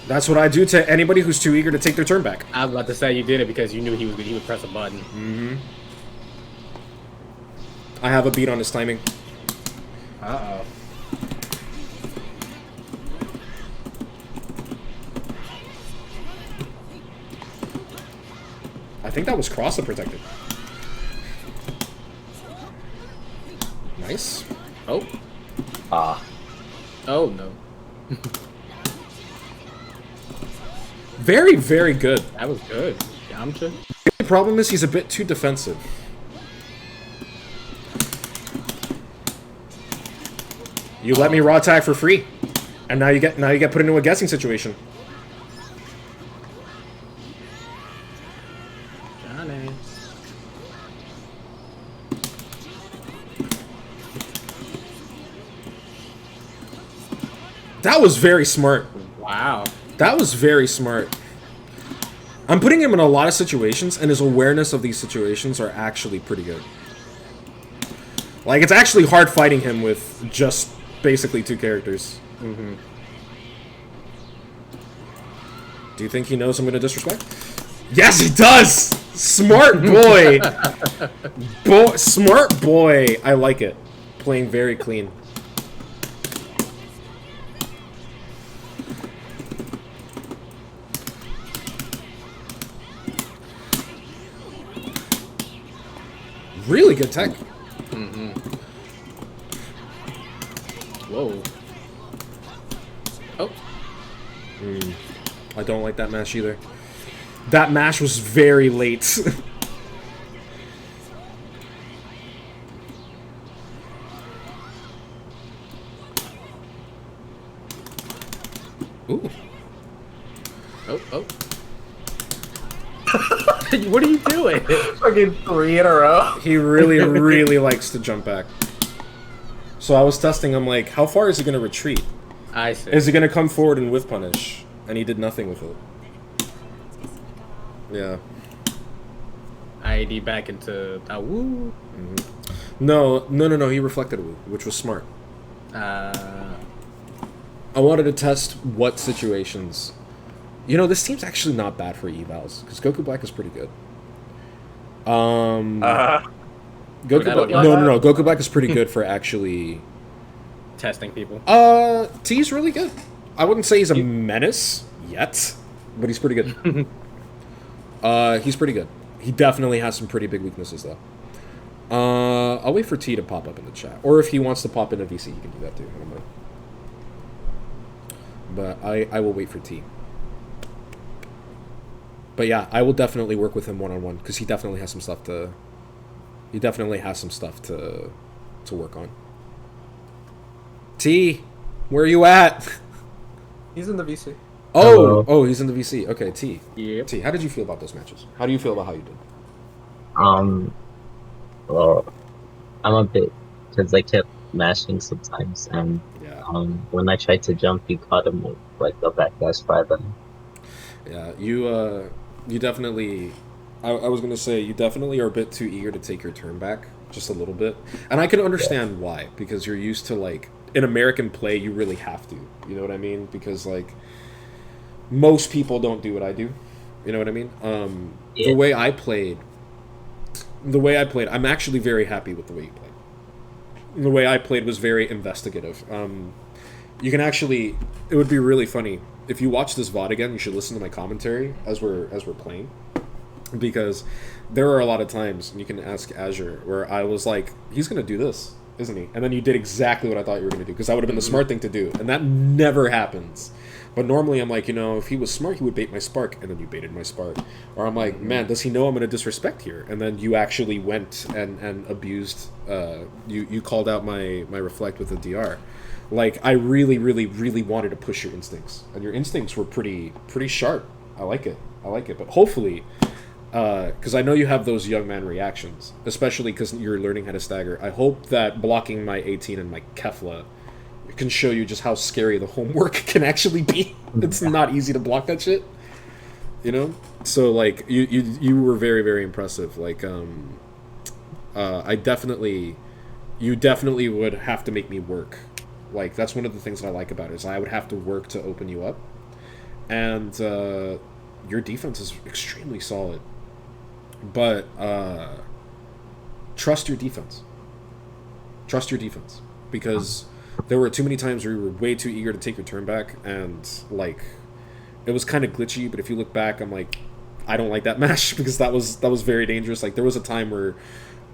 Speaker 1: That's what I do to anybody who's too eager to take their turn back.
Speaker 3: I was about to say you did it because you knew he would press a button.
Speaker 1: I have a beat on his timing.
Speaker 3: Uh-oh.
Speaker 1: I think that was cross-up protected. Nice.
Speaker 3: Oh.
Speaker 2: Ah.
Speaker 3: Oh, no.
Speaker 1: Very, very good.
Speaker 3: That was good. Yamcha.
Speaker 1: The problem is he's a bit too defensive. You let me raw tag for free, and now you get put into a guessing situation.
Speaker 3: Johnny.
Speaker 1: That was very smart.
Speaker 3: Wow.
Speaker 1: That was very smart. I'm putting him in a lot of situations, and his awareness of these situations are actually pretty good. Like, it's actually hard fighting him with just basically 2 characters.
Speaker 3: Mm-hmm.
Speaker 1: Do you think he knows I'm going to disrespect? Yes, he does! Smart boy! Smart boy! I like it. Playing very clean. Really good tech.
Speaker 3: Whoa. Oh.
Speaker 1: I don't like that mash either. That mash was very late. Ooh.
Speaker 3: Oh. What are you doing?
Speaker 2: Fucking 3 in a row.
Speaker 1: He really, really likes to jump back. So I was testing, I'm like, how far is he going to retreat?
Speaker 3: I see.
Speaker 1: Is he going to come forward and whiff punish? And he did nothing with it. Yeah.
Speaker 3: ID back into woo.
Speaker 1: No, he reflected a woo, which was smart.
Speaker 3: Uh,
Speaker 1: I wanted to test what situations. You know, this team's actually not bad for evals, because Goku Black is pretty good. Goku Black, no. Goku Black is pretty good for actually
Speaker 3: testing people.
Speaker 1: T's really good. I wouldn't say he's a menace yet, but he's pretty good. He's pretty good. He definitely has some pretty big weaknesses, though. I'll wait for T to pop up in the chat, or if he wants to pop into VC, he can do that too. I don't know. But I will wait for T. But yeah, I will definitely work with him one-on-one, because he definitely has some stuff to. He definitely has some stuff to work on. T, where are you at?
Speaker 2: He's in the VC.
Speaker 1: Oh, he's in the VC. Okay, T.
Speaker 3: Yep.
Speaker 1: T, how did you feel about those matches? How do you feel about how you did?
Speaker 6: Well, I'm a bit, because I kept mashing sometimes, and
Speaker 1: Yeah.
Speaker 6: when I tried to jump, you caught him with like the backlash 5M.
Speaker 1: Yeah, you definitely. I was gonna say you definitely are a bit too eager to take your turn back, just a little bit, and I can understand why, because you're used to like in American play, you really have to. You know what I mean? Because like most people don't do what I do. You know what I mean?
Speaker 6: Yeah.
Speaker 1: The way I played, I'm actually very happy with the way you played. The way I played was very investigative. You can actually, it would be really funny if you watch this VOD again. You should listen to my commentary as we're playing, because there are a lot of times, and you can ask Azure, where I was like, he's gonna do this, isn't he? And then you did exactly what I thought you were gonna do, because that would have been the smart thing to do, and that never happens. But normally I'm like, you know, if he was smart, he would bait my spark, and then you baited my spark. Or I'm like, man, does he know I'm going to disrespect here? And then you actually went and abused, you called out my reflect with a DR. Like, I really, really, really wanted to push your instincts. And your instincts were pretty sharp. I like it. But hopefully, because I know you have those young man reactions, especially because you're learning how to stagger. I hope that blocking my 18 and my Kefla can show you just how scary the homework can actually be. It's not easy to block that shit, you know. So like you were very, very impressive. Like you definitely would have to make me work. Like that's one of the things that I like about it, is I would have to work to open you up, and your defense is extremely solid. But trust your defense. Trust your defense, because there were too many times where you were way too eager to take your turn back, and like it was kind of glitchy. But if you look back, I'm like, I don't like that mash, because that was very dangerous. Like there was a time where,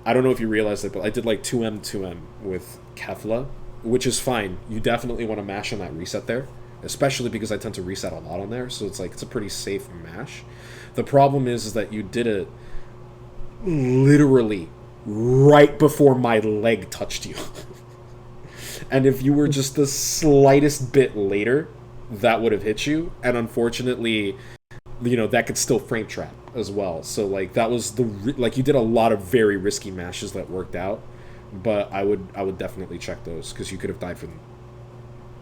Speaker 1: I don't know if you realized it, but I did like 2M with Kefla, which is fine. You definitely want to mash on that reset there, especially because I tend to reset a lot on there, so it's like it's a pretty safe mash. The problem is that you did it literally right before my leg touched you. And if you were just the slightest bit later, that would have hit you. And unfortunately, you know, that could still frame trap as well. So, like, that was like, you did a lot of very risky mashes that worked out. But I would definitely check those, because you could have died for them.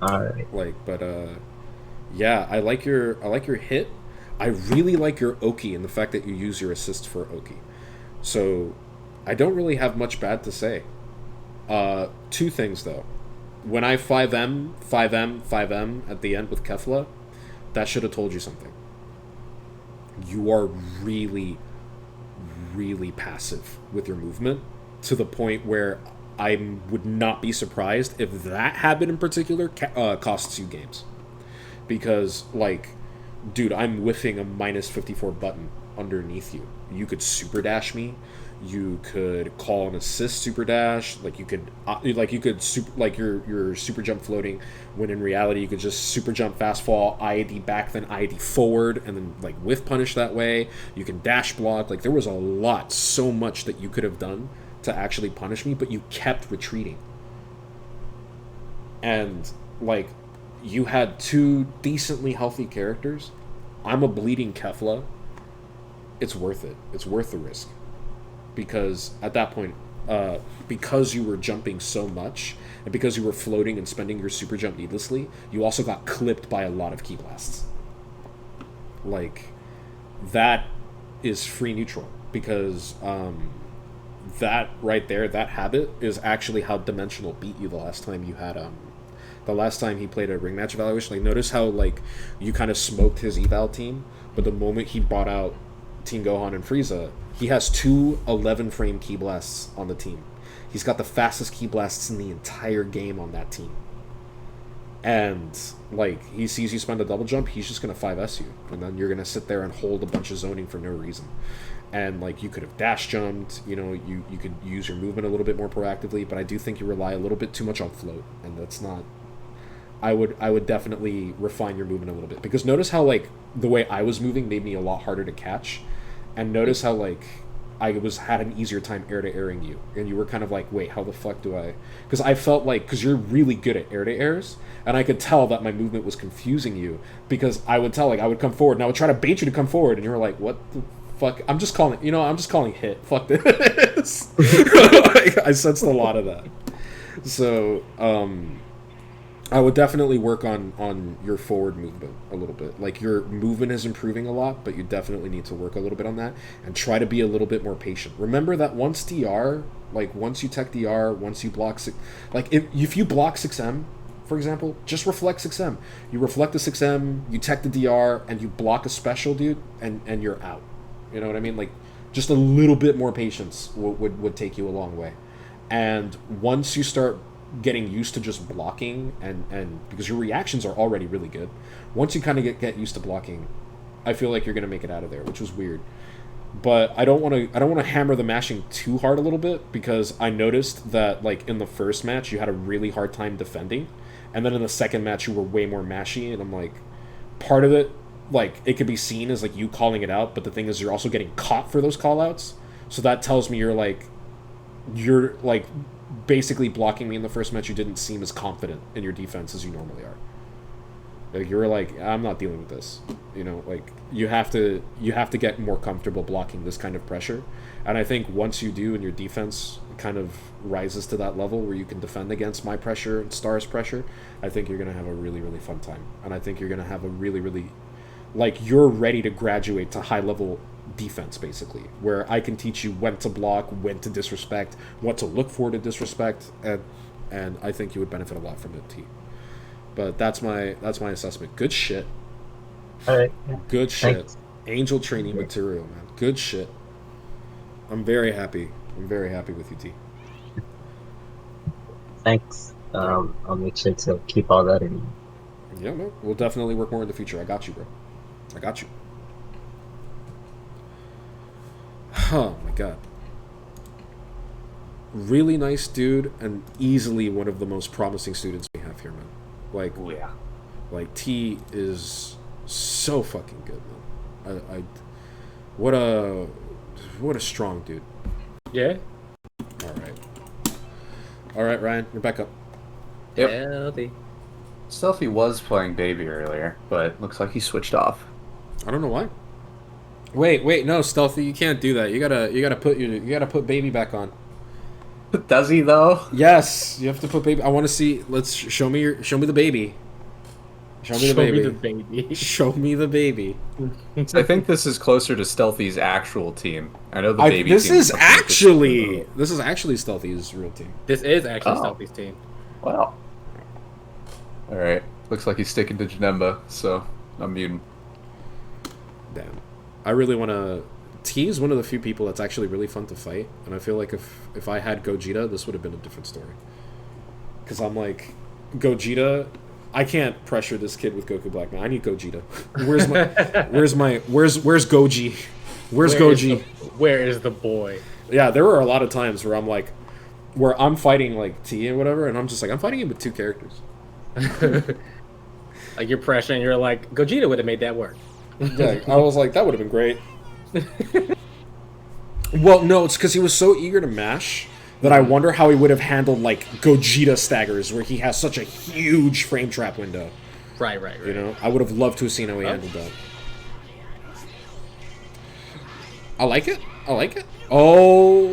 Speaker 6: Alright.
Speaker 1: Like, but, yeah, I like your hit. I really like your Oki, and the fact that you use your assist for Oki. So, I don't really have much bad to say. Two things, though. When I 5M at the end with Kefla, that should have told you something. You are really, really passive with your movement, to the point where I would not be surprised if that habit in particular costs you games. Because, like, dude, I'm whiffing a -54 button underneath you. You could super dash me. You could call an assist super dash. Like you could super, like your super jump floating, when in reality you could just super jump fast fall, IAD back, then IAD forward, and then like whiff punish that way. You can dash block. Like there was a lot, so much that you could have done to actually punish me, but you kept retreating. And like you had two decently healthy characters. I'm a bleeding Kefla. It's worth it. It's worth the risk. Because at that point, because you were jumping so much, and because you were floating and spending your super jump needlessly, you also got clipped by a lot of ki blasts. Like, that is free neutral. Because that right there, that habit, is actually how Dimensional beat you the last time you had the last time he played a ring match evaluation. Like, notice how like you kind of smoked his eval team, but the moment he brought out Team Gohan and Frieza, he has two 11-frame ki blasts on the team. He's got the fastest ki blasts in the entire game on that team. And like he sees you spend a double jump, he's just gonna 5S you, and then you're gonna sit there and hold a bunch of zoning for no reason. And like you could have dash jumped, you know, you could use your movement a little bit more proactively, but I do think you rely a little bit too much on float, and that's not. I would definitely refine your movement a little bit, because notice how like the way I was moving made me a lot harder to catch, and notice how like I had an easier time air to airing you, and you were kind of like, wait, how the fuck do I? Because I felt like, because you're really good at air to airs, and I could tell that my movement was confusing you, because I would tell, like, I would come forward and I would try to bait you to come forward, and you were like, what the fuck? I'm just calling hit. Fuck this. Like, I sensed a lot of that. So I would definitely work on your forward movement a little bit. Like, your movement is improving a lot, but you definitely need to work a little bit on that and try to be a little bit more patient. Remember that once DR, like once you tech DR, once you block like if you block 6M, for example, just reflect 6M. You reflect the 6M, you tech the DR, and you block a special, dude, and you're out. You know what I mean? Like, just a little bit more patience would take you a long way. And once you start getting used to just blocking, and because your reactions are already really good, once you kind of get used to blocking, I feel like you're gonna make it out of there, which was weird. But I don't want to hammer the mashing too hard a little bit, because I noticed that like in the first match you had a really hard time defending, and then in the second match you were way more mashy, and I'm like, part of it, like, it could be seen as like you calling it out, but the thing is you're also getting caught for those call outs, so that tells me you're basically blocking me in the first match. You didn't seem as confident in your defense as you normally are. Like, you were like, I'm not dealing with this. You know, like, you have to get more comfortable blocking this kind of pressure. And I think once you do, and your defense kind of rises to that level where you can defend against my pressure and Star's pressure, I think you're going to have a really, really fun time. And I think you're going to have a really, really, like, you're ready to graduate to high level defense, basically, where I can teach you when to block, when to disrespect, what to look for to disrespect, and I think you would benefit a lot from it, T. But that's my assessment. Good shit.
Speaker 6: All right.
Speaker 1: Good shit.
Speaker 6: Thanks.
Speaker 1: Angel training material, man. Good shit. I'm very happy. I'm very happy with you, T.
Speaker 6: Thanks. I'll make sure to keep all that in.
Speaker 1: Yeah, man. We'll definitely work more in the future. I got you, bro. I got you. Oh my god. Really nice dude, and easily one of the most promising students we have here, man. Like,
Speaker 2: Oh, yeah.
Speaker 1: like, T is so fucking good, man. What a strong dude.
Speaker 3: Yeah.
Speaker 1: All right, Ryan, you're back up.
Speaker 2: Yep.
Speaker 3: Healthy.
Speaker 2: Stealthy was playing baby earlier, but looks like he switched off.
Speaker 1: I don't know why. Wait, no, Stealthy, you can't do that. You gotta put baby back on.
Speaker 2: Does he though?
Speaker 1: Yes, you have to put baby. I want to see. Let's show me the baby. Show me the baby. Show me the baby.
Speaker 2: So I think this is closer to Stealthy's actual team. I know the baby.
Speaker 1: This
Speaker 2: team
Speaker 1: is actually Stealthy's real team.
Speaker 3: This is actually
Speaker 2: Oh.
Speaker 3: Stealthy's team.
Speaker 2: Wow. All right. Looks like he's sticking to Janemba, so I'm muting.
Speaker 1: Damn. I really want to. T is one of the few people that's actually really fun to fight, and I feel like if I had Gogeta, this would have been a different story. Because I'm like, Gogeta, I can't pressure this kid with Goku Black, man. I need Gogeta. Where's Goji? Where's Goji?
Speaker 3: Where is the boy?
Speaker 1: Yeah, there were a lot of times where I'm fighting like T and whatever, and I'm just like, I'm fighting him with 2 characters.
Speaker 3: Like you're pressuring, you're like, Gogeta would have made that work.
Speaker 1: Yeah, I was like, that would have been great. Well, no, it's because he was so eager to mash that I wonder how he would have handled like Gogeta staggers, where he has such a huge frame trap window.
Speaker 3: Right.
Speaker 1: You know, I would have loved to have seen how he handled that. I like it. Oh.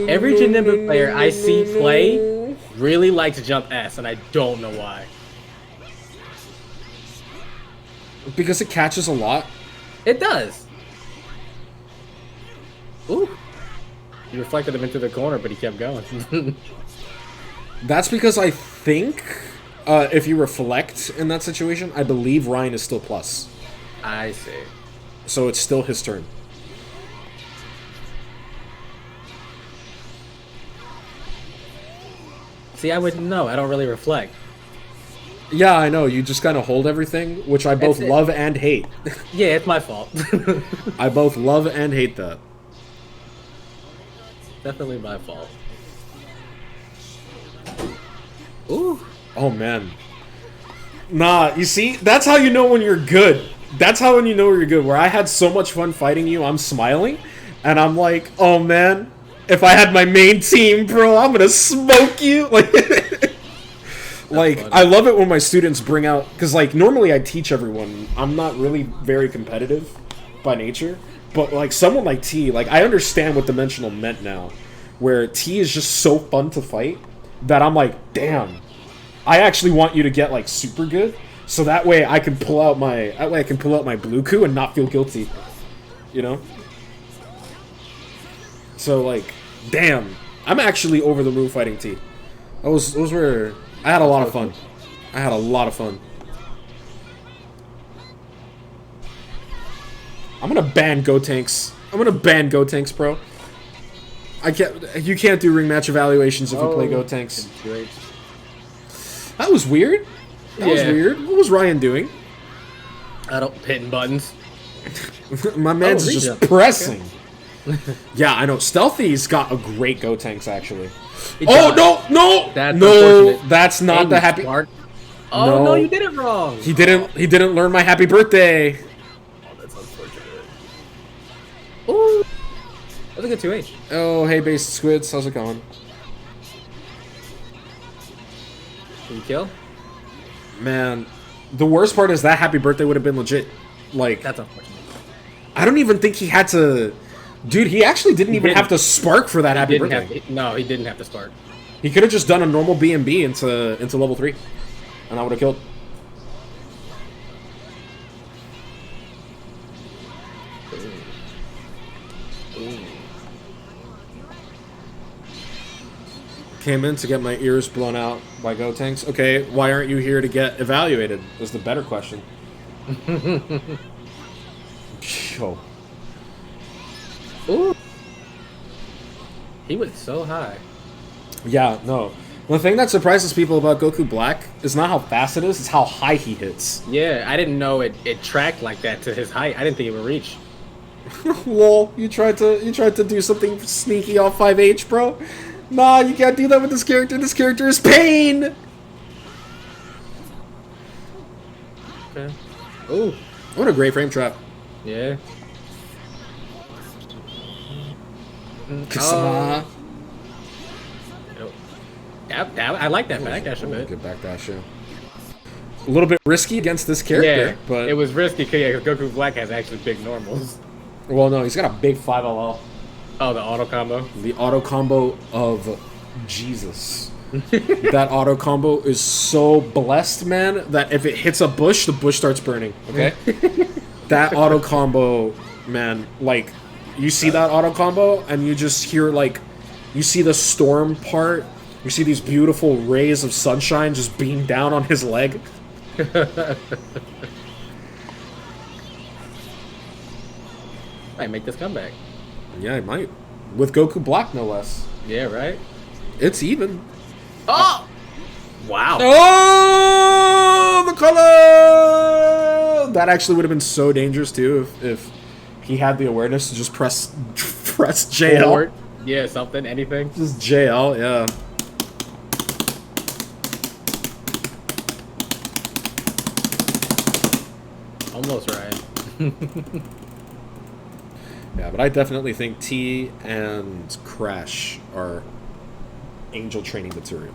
Speaker 3: Every Janemba player I see play really likes jump S, and I don't know why.
Speaker 1: Because it catches a lot.
Speaker 3: It does. Ooh. You reflected him into the corner, but he kept going.
Speaker 1: That's because I think if you reflect in that situation, I believe Ryan is still plus.
Speaker 3: I see.
Speaker 1: So it's still his turn.
Speaker 3: See, I wouldn't know. I don't really reflect.
Speaker 1: Yeah, I know. You just kind of hold everything, which I both love and hate.
Speaker 3: Yeah, it's my fault.
Speaker 1: I both love and hate that.
Speaker 3: Definitely my fault. Ooh.
Speaker 1: Oh, man. Nah, you see? That's how you know when you're good. That's how when you know you're good. Where I had so much fun fighting you, I'm smiling. And I'm like, oh, man. If I had my main team, bro, I'm gonna smoke you. Like, I love it when my students bring out... Because, like, normally I teach everyone. I'm not really very competitive by nature. But, like, someone like T, like, I understand what Dimensional meant now. Where T is just so fun to fight that I'm like, damn. I actually want you to get, like, super good. So that way I can pull out my... That way I can pull out my Blue Coup and not feel guilty. You know? So, like, damn. I'm actually over the moon fighting T. Those were... I had a lot of fun. I'm gonna ban Gotenks. Bro. You can't do ring match evaluations if you play Gotenks. That was weird. What was Ryan doing?
Speaker 3: I don't hitting buttons.
Speaker 1: My man's just pressing. Yeah, I know. Stealthy's got a great Gotenks actually. No! That's not the happy.
Speaker 3: Smart. Oh no, you did it wrong.
Speaker 1: He didn't learn my happy birthday.
Speaker 3: Oh, that's unfortunate. Ooh, that's a good 2H.
Speaker 1: Oh, hey, base squids, how's it going?
Speaker 3: Did you kill?
Speaker 1: Man, the worst part is that happy birthday would have been legit. Like,
Speaker 3: That's unfortunate.
Speaker 1: I don't even think he had to. Dude, he actually didn't even have to spark for that happy birthday.
Speaker 3: No, he didn't have to spark.
Speaker 1: He could have just done a normal B&B into level 3, and I would have killed. Came in to get my ears blown out by Gotenks. Okay, why aren't you here to get evaluated? Is the better question. Yo.
Speaker 3: Ooh. He went so high.
Speaker 1: Yeah, no. The thing that surprises people about Goku Black is not how fast it is, it's how high he hits.
Speaker 3: Yeah, I didn't know it tracked like that to his height. I didn't think it would reach.
Speaker 1: Lol, you tried to do something sneaky off 5H, bro. Nah, you can't do that with this character. This character is pain.
Speaker 3: Okay. Ooh.
Speaker 1: What a great frame trap.
Speaker 3: Yeah.
Speaker 1: Kasama.
Speaker 3: I like that backdash a bit.
Speaker 1: Good backdash, yeah. A little bit risky against this character,
Speaker 3: Yeah,
Speaker 1: but
Speaker 3: it was risky because Goku Black has actually big normals.
Speaker 1: Well, no, he's got a big 5LL.
Speaker 3: Oh, the auto combo.
Speaker 1: The auto combo of Jesus. That auto combo is so blessed, man, that if it hits a bush, the bush starts burning. Okay. That auto combo, man, like, you see that auto combo and you just hear, like, you see the storm part. You see these beautiful rays of sunshine just beam down on his leg.
Speaker 3: Might make this comeback.
Speaker 1: Yeah, he might. With Goku Black, no less.
Speaker 3: Yeah, right?
Speaker 1: It's even.
Speaker 3: Oh! Wow.
Speaker 1: Oh, the color! That actually would have been so dangerous, too, if he had the awareness to just press JL.
Speaker 3: Forward. Yeah, something, anything.
Speaker 1: Just JL, yeah.
Speaker 3: Almost right.
Speaker 1: Yeah, but I definitely think T and Crash are angel training material.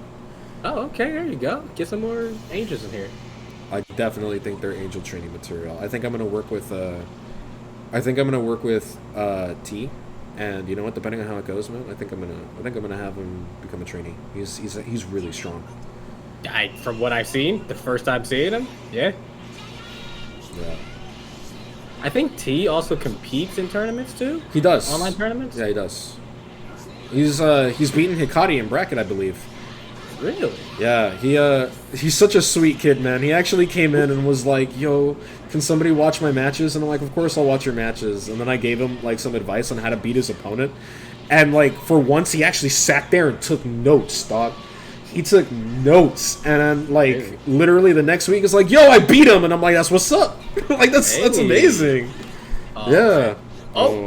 Speaker 3: Oh, okay, there you go. Get some more angels in here.
Speaker 1: I definitely think they're angel training material. I think I'm gonna work with T, and you know what? Depending on how it goes, man, I think I'm gonna have him become a trainee. He's really strong.
Speaker 3: From what I've seen, the first time seeing him, yeah.
Speaker 1: Yeah,
Speaker 3: I think T also competes in tournaments too.
Speaker 1: he does.
Speaker 3: Online tournaments.
Speaker 1: Yeah, he does. He's beaten Hikari in bracket, I believe.
Speaker 3: Really?
Speaker 1: Yeah, he's such a sweet kid, man. He actually came in and was like, "Yo, can somebody watch my matches?" And I'm like, "Of course I'll watch your matches." And then I gave him like some advice on how to beat his opponent. And like for once he actually sat there and took notes, dog. He took notes, and then like
Speaker 3: Hey.
Speaker 1: literally the next week is like, "Yo, I beat him." And I'm like, "That's what's up." Like that's
Speaker 3: Hey.
Speaker 1: amazing.
Speaker 3: Oh,
Speaker 1: Yeah.
Speaker 3: Oh.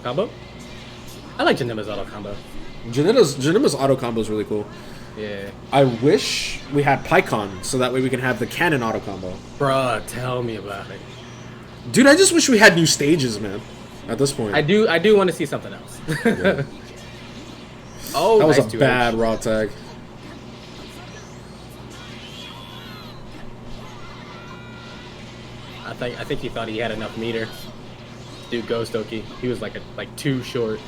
Speaker 3: Combo? I like Janima's auto combo.
Speaker 1: Janima's auto combo is really cool.
Speaker 3: Yeah.
Speaker 1: I wish we had PyCon so that way we can have the cannon auto combo.
Speaker 3: Bruh, tell me about it.
Speaker 1: Dude, I just wish we had new stages, man. At this point,
Speaker 3: I do want to see something else.
Speaker 1: Yeah.
Speaker 3: Oh,
Speaker 1: that was
Speaker 3: nice
Speaker 1: a
Speaker 3: 2H.
Speaker 1: bad raw tag.
Speaker 3: I think he thought he had enough meter. Dude, Ghost Oki. He was like too short.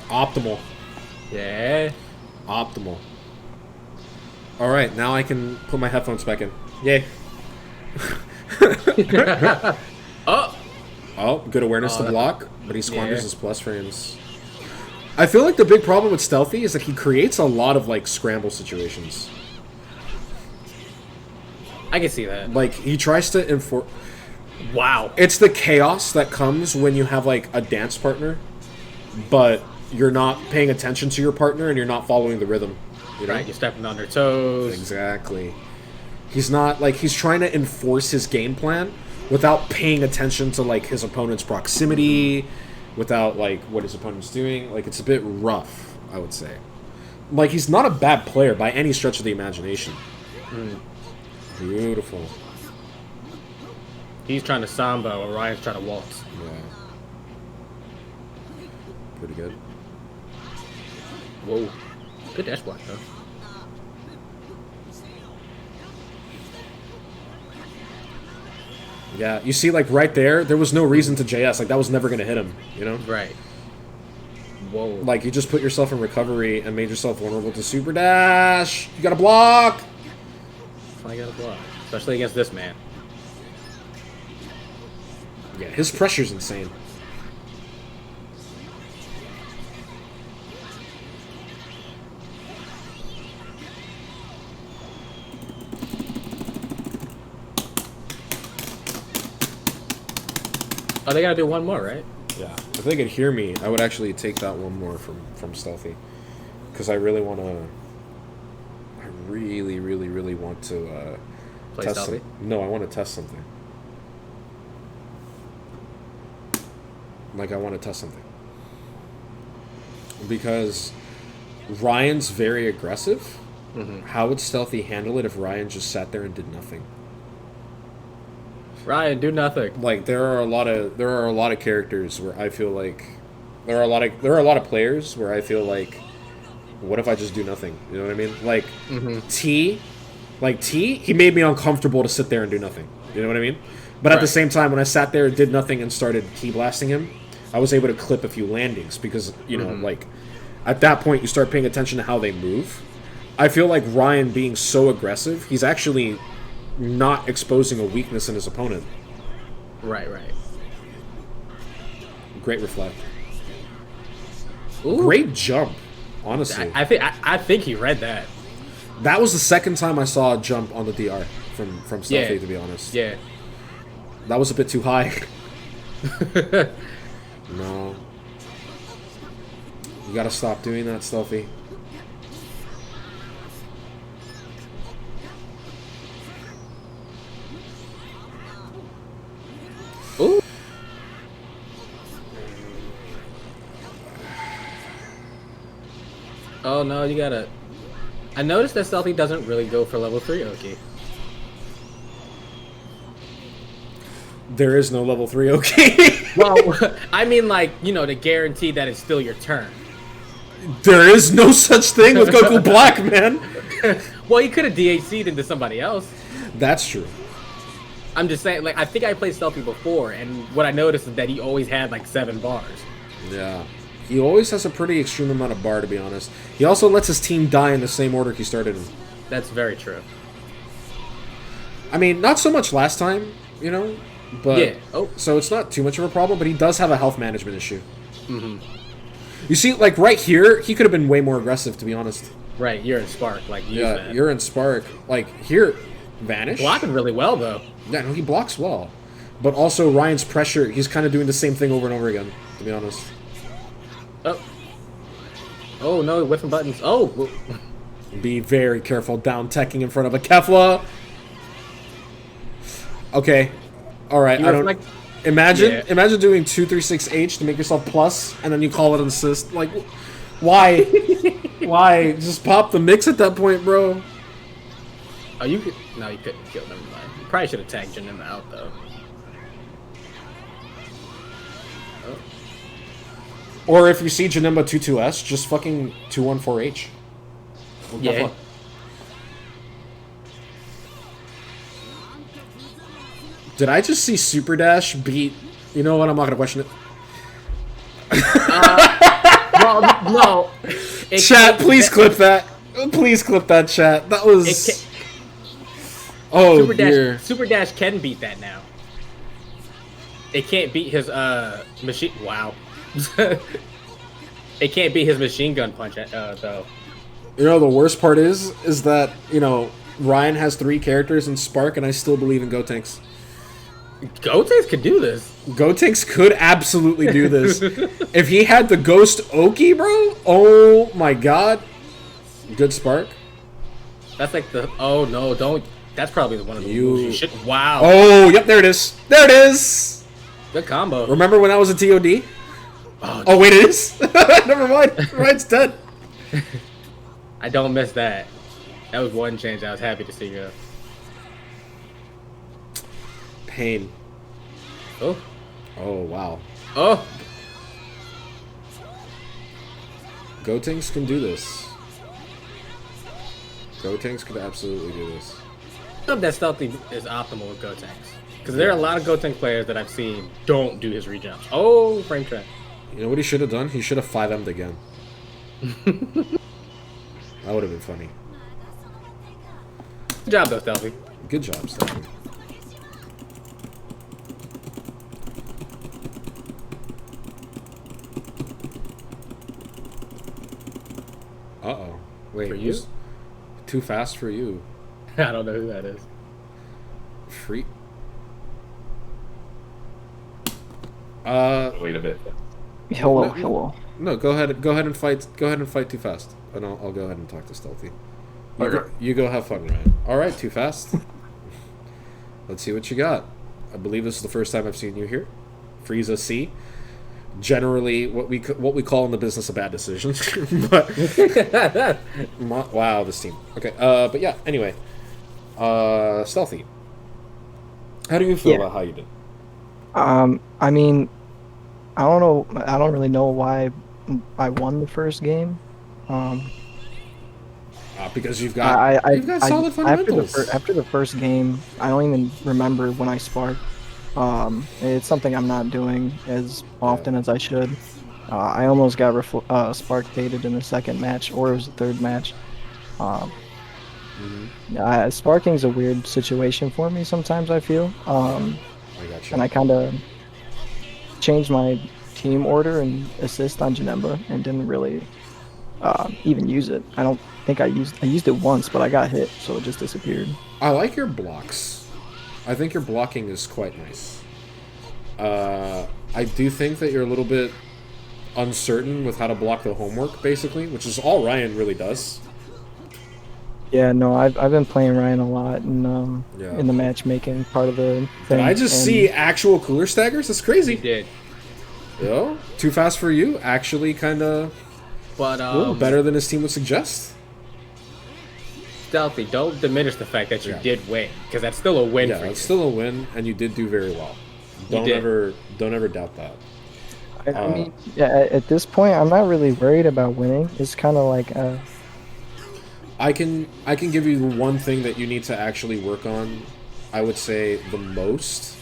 Speaker 1: Optimal.
Speaker 3: Yeah.
Speaker 1: Optimal. Alright, now I can put my headphones back in. Yay.
Speaker 3: Oh.
Speaker 1: Oh, good awareness to
Speaker 3: that-
Speaker 1: block, but he squanders
Speaker 3: Yeah.
Speaker 1: his plus frames. I feel like the big problem with Stealthy is that he creates a lot of, like, scramble situations.
Speaker 3: I can see that.
Speaker 1: Like, he tries to enforce...
Speaker 3: Wow.
Speaker 1: It's the chaos that comes when you have, like, a dance partner, but you're not paying attention to your partner and you're not following the rhythm. You know?
Speaker 3: Right, you're stepping on their toes.
Speaker 1: Exactly. He's not, like, he's trying to enforce his game plan without paying attention to, like, his opponent's proximity, without, like, what his opponent's doing. Like, it's a bit rough, I would say. Like, he's not a bad player by any stretch of the imagination. Beautiful.
Speaker 3: He's trying to samba, or Ryan's trying to waltz.
Speaker 1: Yeah. Pretty good.
Speaker 3: Whoa. Good dash block, though.
Speaker 1: Yeah, you see, like, right there was no reason to JS. Like, that was never going to hit him, you know?
Speaker 3: Right. Whoa.
Speaker 1: Like, you just put yourself in recovery and made yourself vulnerable to super dash. You gotta block!
Speaker 3: I gotta block. Especially against this man.
Speaker 1: Yeah, his pressure's insane.
Speaker 3: Oh, they gotta do one more, right?
Speaker 1: Yeah. If they could hear me, I would actually take that one more from Stealthy. Because I really want to... I really, really, really want to
Speaker 3: Play
Speaker 1: test
Speaker 3: Stealthy?
Speaker 1: No, I want to test something. Like, I want to test something. Because Ryan's very aggressive. How would Stealthy handle it if Ryan just sat there and did nothing?
Speaker 3: Ryan, do nothing.
Speaker 1: Like, there are a lot of characters where I feel like there are a lot of players where I feel like, what if I just do nothing? You know what I mean? Like T, he made me uncomfortable to sit there and do nothing. You know what I mean? But at the
Speaker 3: Right.
Speaker 1: same time, when I sat there and did nothing and started key blasting him, I was able to clip a few landings because, you know, like, at that point you start paying attention to how they move. I feel like Ryan being so aggressive, he's actually not exposing a weakness in his opponent.
Speaker 3: Right, right.
Speaker 1: Great reflect.
Speaker 3: Ooh.
Speaker 1: Great jump, honestly.
Speaker 3: I think he read that.
Speaker 1: That was the second time I saw a jump on the DR from Stealthy,
Speaker 3: Yeah.
Speaker 1: to be honest.
Speaker 3: Yeah.
Speaker 1: That was a bit too high. No. You gotta stop doing that, Stealthy.
Speaker 3: Ooh. Oh no, you gotta. I noticed that Stealthy doesn't really go for level 3. Okay.
Speaker 1: There is no level 3, okay?
Speaker 3: Well, I mean, like, you know, to guarantee that it's still your turn.
Speaker 1: There is no such thing with Goku Black, man.
Speaker 3: Well, he could have DHC'd into somebody else.
Speaker 1: That's true.
Speaker 3: I'm just saying, like, I think I played Stealthy before, and what I noticed is that he always had, like, 7 bars.
Speaker 1: Yeah. He always has a pretty extreme amount of bar, to be honest. He also lets his team die in the same order he started in.
Speaker 3: That's very true.
Speaker 1: I mean, not so much last time, you know? But,
Speaker 3: Yeah. Oh.
Speaker 1: So it's not too much of a problem, but he does have a health management issue.
Speaker 3: Mm-hmm.
Speaker 1: You see, like, right here, he could have been way more aggressive, to be honest.
Speaker 3: Right, you're in Spark, like, use
Speaker 1: Yeah,
Speaker 3: that.
Speaker 1: you're in Spark. Like, here, Vanish.
Speaker 3: Blocking really well, though.
Speaker 1: Yeah, no, he blocks well. But also, Ryan's pressure, he's kind of doing the same thing over and over again, to be honest.
Speaker 3: Oh. Oh, no, whiffing buttons. Oh! Whoa.
Speaker 1: Be very careful down teching in front of a Kefla. Okay. Alright,
Speaker 3: You
Speaker 1: I don't...
Speaker 3: reflect-
Speaker 1: Imagine,
Speaker 3: Yeah.
Speaker 1: imagine doing 236H to make yourself plus, and then you call it an assist. Like, why? Why? Just pop the mix at that point, bro.
Speaker 3: Oh, you could... No, you couldn't kill them. You probably should have tagged Janima out, though.
Speaker 1: Or if you see Janemba 22S, just fucking 214H.
Speaker 3: Yeah.
Speaker 1: Did I just see Super Dash beat... You know what? I'm not going to question it.
Speaker 3: Well, no. It
Speaker 1: Chat,
Speaker 3: can't-
Speaker 1: please clip that. Please clip that, chat. That was...
Speaker 3: It can't-
Speaker 1: Oh,
Speaker 3: Super
Speaker 1: dear.
Speaker 3: Dash, Super Dash can beat that now. It can't beat his machine. Wow. It can't beat his machine gun punch though.
Speaker 1: You know, the worst part is that, you know, Ryan has 3 characters in Spark, and I still believe in Gotenks.
Speaker 3: Gotenks could do this.
Speaker 1: Gotenks could absolutely do this. If he had the Ghost Oki, bro, oh my god. Good Spark.
Speaker 3: That's like the. Oh no! Don't. That's probably one of the
Speaker 1: You-
Speaker 3: moves you should. Wow.
Speaker 1: Oh, yep, there it is. There it is.
Speaker 3: Good combo.
Speaker 1: Remember when I was a TOD?
Speaker 3: Oh,
Speaker 1: Oh, wait, it is? Never mind. Ryan's dead.
Speaker 3: I don't miss that. That was one change I was happy to see.
Speaker 1: Pain.
Speaker 3: Oh.
Speaker 1: Oh, wow.
Speaker 3: Oh.
Speaker 1: Gotenks can do this. Gotenks could absolutely do this.
Speaker 3: I don't know if that stealthy is optimal with Gotenks. Because there are a lot of Gotenks players that I've seen don't do his rejumps. Oh, frame trap.
Speaker 1: You know what he should have done? He should have 5M'd again. That would have been funny.
Speaker 3: Good job though, Stealthy.
Speaker 1: Good job, Stephanie. Uh-oh. Wait,
Speaker 3: For you?
Speaker 1: who's too fast for you?
Speaker 3: I don't know who that is.
Speaker 1: Free...
Speaker 2: Wait a bit.
Speaker 7: Hello,
Speaker 1: No.
Speaker 7: hello.
Speaker 1: No, go ahead and fight Too Fast. And I'll go ahead and talk to Stealthy.
Speaker 2: Okay.
Speaker 1: You go have fun, Ryan. Alright, Too Fast. Let's see what you got. I believe this is the first time I've seen you here. Frieza C. Generally, what we call in the business a bad decision. But wow, this team. Okay, but yeah. Anyway, Stealthy. How do you feel
Speaker 7: Yeah.
Speaker 1: about how you did?
Speaker 7: I mean, I don't know. I don't really know why I won the first game.
Speaker 1: Because you've got solid fundamentals.
Speaker 7: After the first game, I don't even remember when I sparked. It's something I'm not doing as often as I should. I almost got spark baited in the second match, or it was the third match. Sparking's a weird situation for me sometimes, I feel.
Speaker 1: I got you.
Speaker 7: And I kind of changed my team order and assist on Janemba and didn't really even use it. I don't think I used it once, but I got hit, so it just disappeared.
Speaker 1: I like your blocks. I think your blocking is quite nice. I do think that you're a little bit uncertain with how to block the homework, basically, which is all Ryan really does.
Speaker 7: Yeah, no, I've been playing Ryan a lot in
Speaker 1: Yeah.
Speaker 7: in the matchmaking part of the
Speaker 1: Did
Speaker 7: thing.
Speaker 1: I just
Speaker 7: and
Speaker 1: see actual cooler staggers? That's
Speaker 3: He
Speaker 1: crazy.
Speaker 3: did.
Speaker 1: Yo, too fast for you. Actually, kind of
Speaker 3: But
Speaker 1: better than his team would suggest.
Speaker 3: Stealthy, don't diminish the fact that you
Speaker 1: Yeah.
Speaker 3: did win, because that's still a win
Speaker 1: Yeah,
Speaker 3: for you.
Speaker 1: it's still a win, and you did do very well. Don't
Speaker 3: did.
Speaker 1: ever doubt that.
Speaker 7: I mean, yeah, at this point, I'm not really worried about winning. It's kind of like,
Speaker 1: I can give you one thing that you need to actually work on. I would say the most,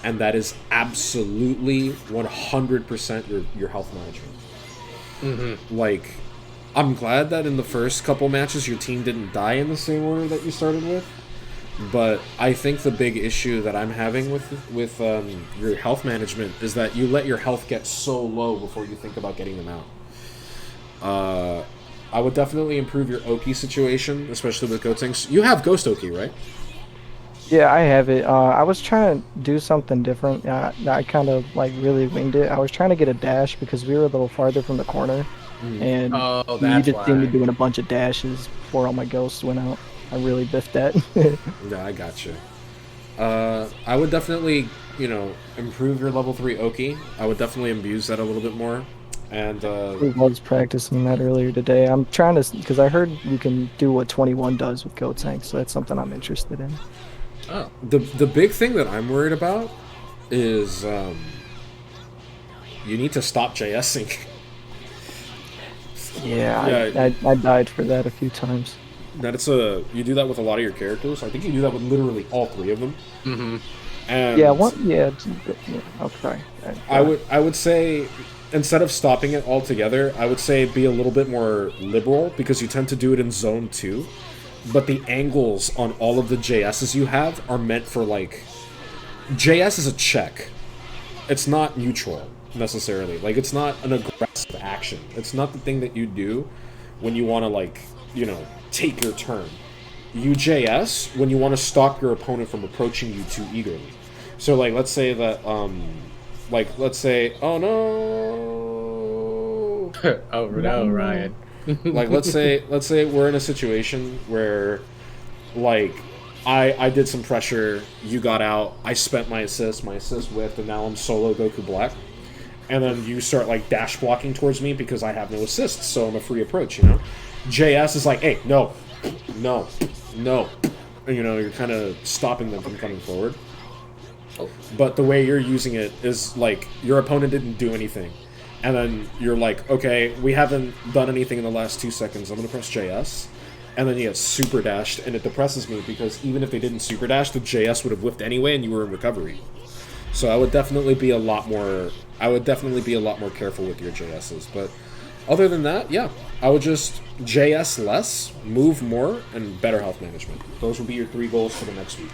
Speaker 1: and that is absolutely 100% your health management. Like, I'm glad that in the first couple matches your team didn't die in the same order that you started with. But I think the big issue that I'm having with your health management is that you let your health get so low before you think about getting them out. I would definitely improve your Oki situation, especially with Gotenks. You have Ghost Oki, right?
Speaker 7: yeah, I have it. I was trying to do something different. I kind of like really winged it. I was trying to get a dash because we were a little farther from the corner, and
Speaker 3: Oh,
Speaker 7: you
Speaker 3: that's
Speaker 7: just see me
Speaker 3: why.
Speaker 7: doing a bunch of dashes before all my ghosts went out. I really biffed that.
Speaker 1: Yeah, I got you. I would definitely, improve your level 3 Oki. I would definitely abuse that a little bit more. And
Speaker 7: I was practicing that earlier today. I'm trying to, because I heard you can do what 21 does with Gotenks, so that's something I'm interested in.
Speaker 3: Oh,
Speaker 1: the big thing that I'm worried about is you need to stop JSing.
Speaker 7: Yeah, I died for that a few times.
Speaker 1: You do that with a lot of your characters. I think you do that with literally all 3 of them.
Speaker 3: mm-hmm.
Speaker 1: And
Speaker 7: Yeah, yeah. Oh, sorry.
Speaker 1: I would say instead of stopping it altogether, I would say be a little bit more liberal because you tend to do it in zone 2. But the angles on all of the JSs you have are meant for like JS is a check. It's not neutral necessarily. Like it's not an aggressive action. It's not the thing that you do when you want to like, take your turn. You JS when you want to stop your opponent from approaching you too eagerly. So like let's say that oh no.
Speaker 3: Oh no, Ryan.
Speaker 1: Like let's say we're in a situation where like I did some pressure, you got out, I spent my assist whiffed, and now I'm solo Goku Black. And then you start like dash blocking towards me because I have no assists, so I'm a free approach, JS is like, hey, no. You're kind of stopping them from coming forward. But the way you're using it is like your opponent didn't do anything. And then you're like, okay, we haven't done anything in the last 2 seconds. I'm going to press JS. And then you get super dashed, and it depresses me because even if they didn't super dash, the JS would have whiffed anyway, and you were in recovery. So I would definitely be a lot more careful with your JSs. But other than that, yeah, I would just JS less, move more, and better health management. Those would be your 3 goals for the next week.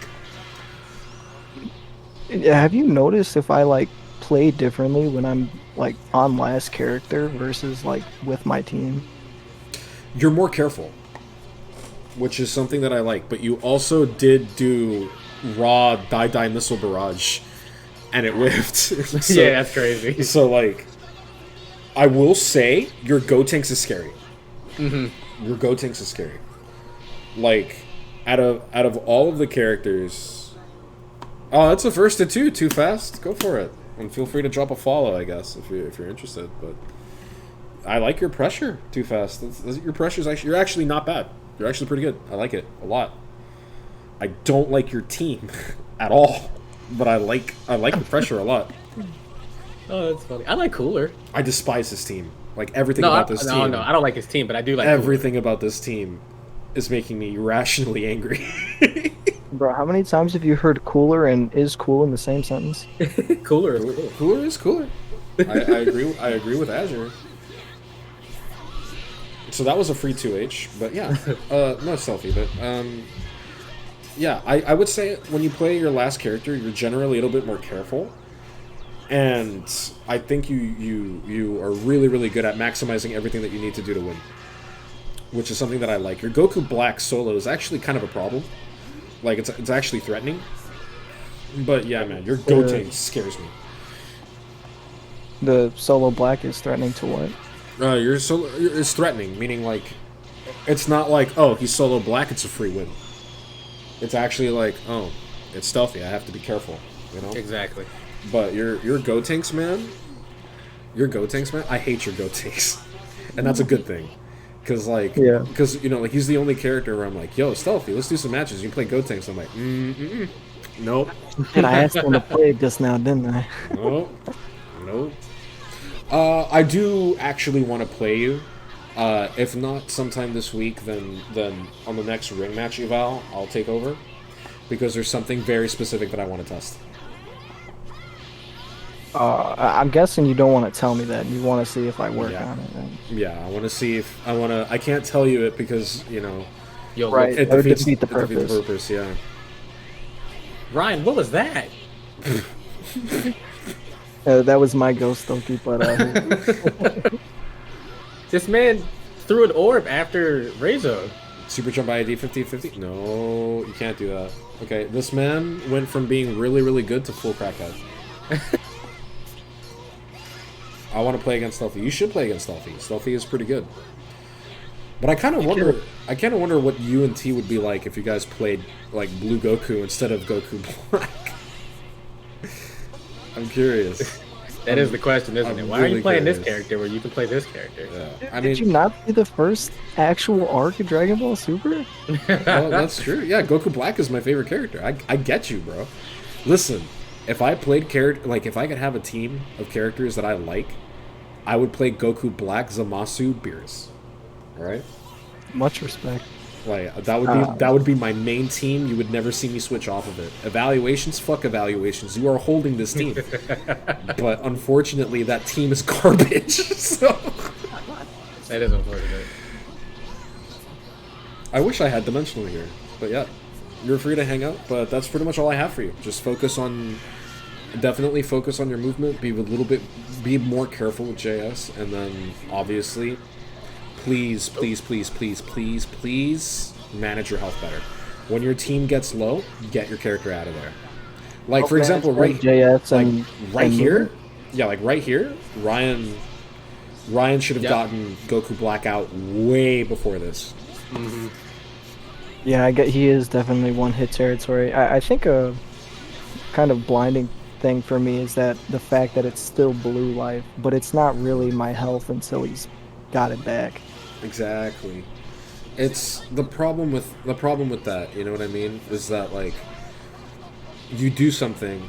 Speaker 7: Have you noticed if I like play differently when I'm like on last character versus like with my team?
Speaker 1: You're more careful, which is something that I like. But you also did do raw die missile barrage, and it whiffed. So,
Speaker 3: Yeah, that's crazy.
Speaker 1: So like, I will say your Gotenks is scary.
Speaker 3: Mm-hmm.
Speaker 1: Your Gotenks is scary. Like, out of all of the characters. Oh, that's a first to 2. Too fast. Go for it, and feel free to drop a follow, I guess, if you're interested. But I like your pressure. Too fast. Your pressure's you're actually not bad. You're actually pretty good. I like it a lot. I don't like your team at all, but I like the pressure a lot.
Speaker 3: Oh, that's funny. I like Cooler.
Speaker 1: I despise this team. Like everything about this team.
Speaker 3: No, I don't like his team, but I do like
Speaker 1: everything about this team is making me irrationally angry.
Speaker 7: Bro, how many times have you heard cooler and is cool in the same sentence?
Speaker 3: Cooler. Cooler is cool.
Speaker 1: Cooler is cooler. I agree with Azure. So that was a free 2H, but yeah, no selfie, but yeah, I would say when you play your last character, you're generally a little bit more careful, and I think you are really, really good at maximizing everything that you need to do to win, which is something that I like. Your Goku Black solo is actually kind of a problem, like it's actually threatening, but yeah, man, your Gotenks scares me.
Speaker 7: The solo black is threatening to what?
Speaker 1: Your solo is threatening, meaning like it's not like, oh, he's solo black, it's a free win. It's actually like, oh, it's stealthy, I have to be careful, you know?
Speaker 3: Exactly.
Speaker 1: But your Gotenks, man, I hate your Gotenks. And that's a good thing. Cause like, because, you know, like he's the only character where I'm like, yo, stealthy, let's do some matches. You play Gotenks, I'm like, nope.
Speaker 7: And I asked him to play it just now, didn't I?
Speaker 1: Nope. I do actually want to play you. If not sometime this week, then on the next ring match eval, I'll take over. Because there's something very specific that I want to test.
Speaker 7: I'm guessing you don't want to tell me that. You want to see if I work on it. Right?
Speaker 1: Yeah, I want to see if I can't tell you it because, you know,
Speaker 7: right.
Speaker 1: It defeats the purpose. Yeah.
Speaker 3: Ryan, what was that?
Speaker 7: That was my ghost Doki, but
Speaker 3: This man threw an orb after Rezo.
Speaker 1: Super jump ID 50-50? No, you can't do that. Okay, this man went from being really, really good to full crackhead. I want to play against Stealthy. You should play against Stealthy. Stealthy is pretty good. But I kind of wonder what you and T would be like if you guys played like Blue Goku instead of Goku Black. I'm curious.
Speaker 3: That is the question, isn't it? Why are you playing this character where you can play this character?
Speaker 1: Yeah.
Speaker 7: Did you not play the first actual arc of Dragon Ball Super?
Speaker 1: Well, that's true. Yeah, Goku Black is my favorite character. I get you, bro. Listen, if I played if I could have a team of characters that I like, I would play Goku Black, Zamasu, Beerus. All right.
Speaker 7: Much respect.
Speaker 1: Like that would be my main team. You would never see me switch off of it. Evaluations, fuck evaluations. You are holding this team, but unfortunately, that team is garbage. So
Speaker 3: that is unfortunate.
Speaker 1: I wish I had Dimensional here, but yeah, you're free to hang out. But that's pretty much all I have for you. Just definitely focus on your movement. Be more careful with JS, and then obviously. Please manage your health better. When your team gets low, get your character out of there. Like, for example, right here, Ryan should have gotten Goku Black out way before this.
Speaker 3: Mm-hmm.
Speaker 7: Yeah, he is definitely one-hit territory. I think a kind of blinding thing for me is that the fact that it's still blue life, but it's not really my health until he's got it back.
Speaker 1: Exactly. It's the problem with that, you know what I mean? Is that like you do something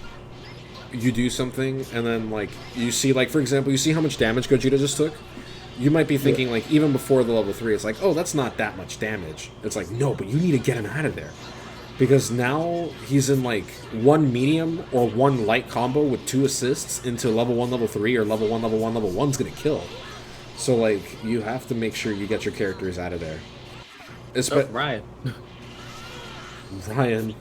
Speaker 1: and then like you see, like, for example, you see how much damage Gogeta just took? You might be thinking like even before the level 3, it's like, oh, that's not that much damage. It's like, no, but you need to get him out of there. Because now he's in like one medium or one light combo with 2 assists into level 1, level 3, or level 1, level 1, level 1's gonna kill. So, like, you have to make sure you get your characters out of there.
Speaker 3: Ryan.
Speaker 1: Ryan.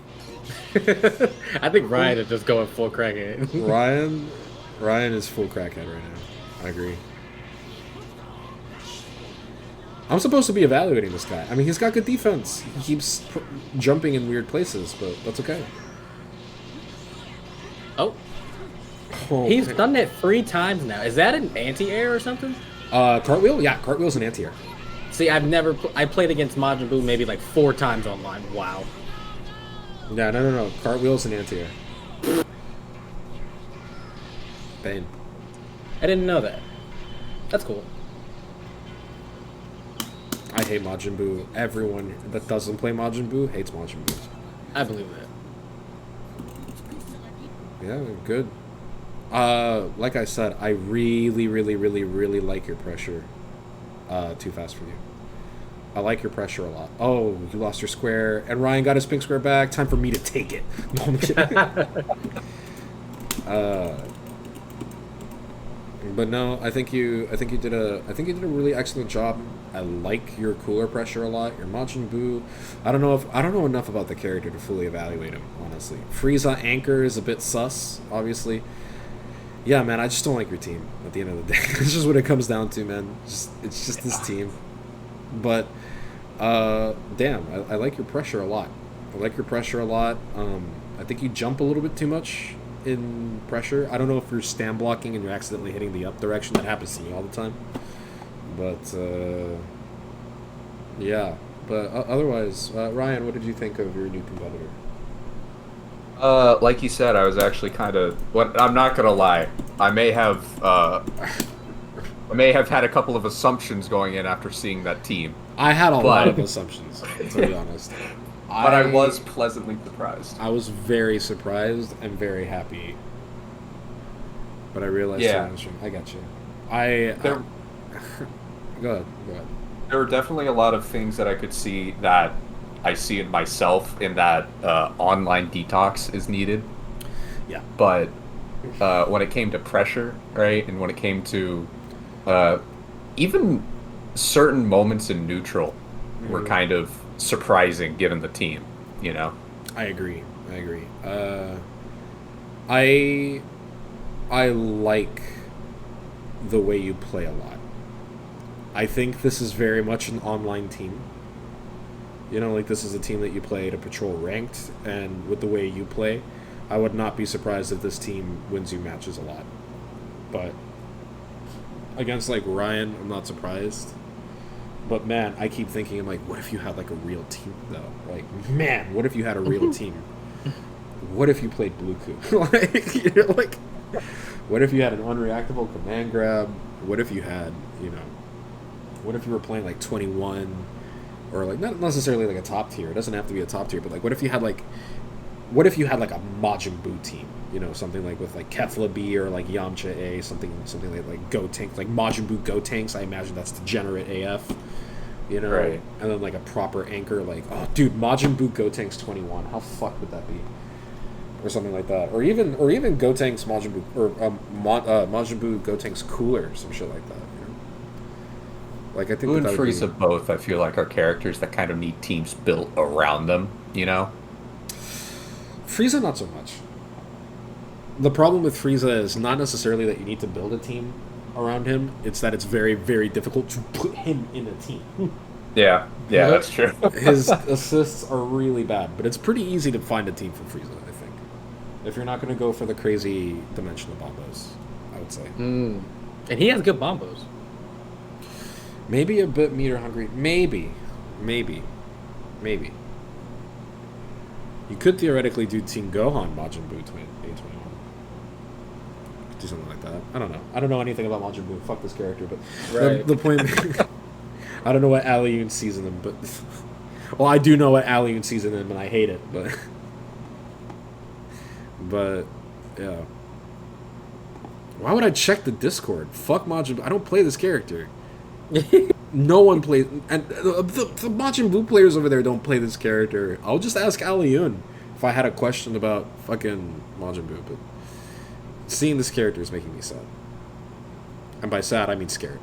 Speaker 3: I think Ryan is just going full crackhead.
Speaker 1: Ryan is full crackhead right now. I agree. I'm supposed to be evaluating this guy. I mean, he's got good defense. He keeps jumping in weird places, but that's okay.
Speaker 3: Oh, he's done that 3 times now. Is that an anti-air or something?
Speaker 1: Cartwheel? Yeah, cartwheel's an anti-air.
Speaker 3: See, I played against Majin Buu maybe like 4 times online. Wow.
Speaker 1: Yeah, no. Cartwheel's an anti-air. Bane.
Speaker 3: I didn't know that. That's cool.
Speaker 1: I hate Majin Buu. Everyone that doesn't play Majin Buu hates Majin Buu.
Speaker 3: I believe that.
Speaker 1: Yeah, good. Like I said, I really like your pressure. Too fast for you. I like your pressure a lot. Oh, you lost your square, and Ryan got his pink square back. Time for me to take it. No, I'm kidding. But no, I think you did a really excellent job. I like your cooler pressure a lot. Your Majin Buu, I don't know enough about the character to fully evaluate him, honestly. Frieza Anchor is a bit sus, obviously. Yeah, man, I just don't like your team at the end of the day. It's just what it comes down to, man. It's just this team. But damn, I like your pressure a lot. I like your pressure a lot. I think you jump a little bit too much in pressure. I don't know if you're stand blocking and you're accidentally hitting the up direction. That happens to me all the time. But yeah. But otherwise, Ryan, what did you think of your new competitor?
Speaker 2: Like you said, I was actually kind of. What I'm not gonna lie, I may have had a couple of assumptions going in after seeing that team.
Speaker 1: I had a lot of assumptions, to be honest.
Speaker 2: But I was pleasantly surprised.
Speaker 1: I was very surprised and very happy. But I realized, I got you. Go ahead.
Speaker 2: There were definitely a lot of things that I could see that I see in myself in that online detox is needed.
Speaker 1: Yeah.
Speaker 2: But when it came to pressure, right, and when it came to even certain moments in neutral were kind of surprising given the team, you know?
Speaker 1: I agree. I like the way you play a lot. I think this is very much an online team. You know, like this is a team that you play to patrol ranked, and with the way you play, I would not be surprised if this team wins you matches a lot. But against like Ryan, I'm not surprised. But man, I keep thinking, I'm like, what if you had like a real team though? Like, man, what if you had a real team? What if you played Blueku? Like, you know, like, what if you had an unreactable command grab? What if you had, you know, what if you were playing like 21, or like not necessarily like a top tier? It doesn't have to be a top tier, but like, what if you had like a Majin Buu team? You know, something like with like Kefla B or like Yamcha A, something like Gotenks, like Majin Buu Gotenks. I imagine that's degenerate AF. You know,
Speaker 2: right.
Speaker 1: And then like a proper anchor, like, oh dude, Majin Buu Gotenks 21. How fucked would that be? Or something like that. Or even Gotenks Majin Buu, or Majin Buu Gotenks Cooler, some shit like that. You know? Like I think
Speaker 2: Buu and Frieza both, I feel like, are characters that kind of need teams built around them. You know,
Speaker 1: Frieza not so much. The problem with Frieza is not necessarily that you need to build a team around him. It's that it's very, very difficult to put him in a team.
Speaker 2: Yeah, that's true.
Speaker 1: His assists are really bad, but it's pretty easy to find a team for Frieza, I think. If you're not going to go for the crazy dimensional bombos, I would say.
Speaker 3: And he has good bombos.
Speaker 1: Maybe a bit meter hungry. Maybe. You could theoretically do Team Gohan Majin Buu A21. Do something like that. I don't know. I don't know anything about Majin Buu. Fuck this character, but
Speaker 3: Right.
Speaker 1: the point... I don't know what Alioun sees in him, but... Well, I do know what Alioun sees in him, and I hate it, but... But, yeah. Why would I check the Discord? Fuck Majin Buu. I don't play this character. No one plays... And the Majin Buu players over there don't play this character. I'll just ask Alioun if I had a question about fucking Majin Buu, but... Seeing this character is making me sad. And by sad, I mean scared.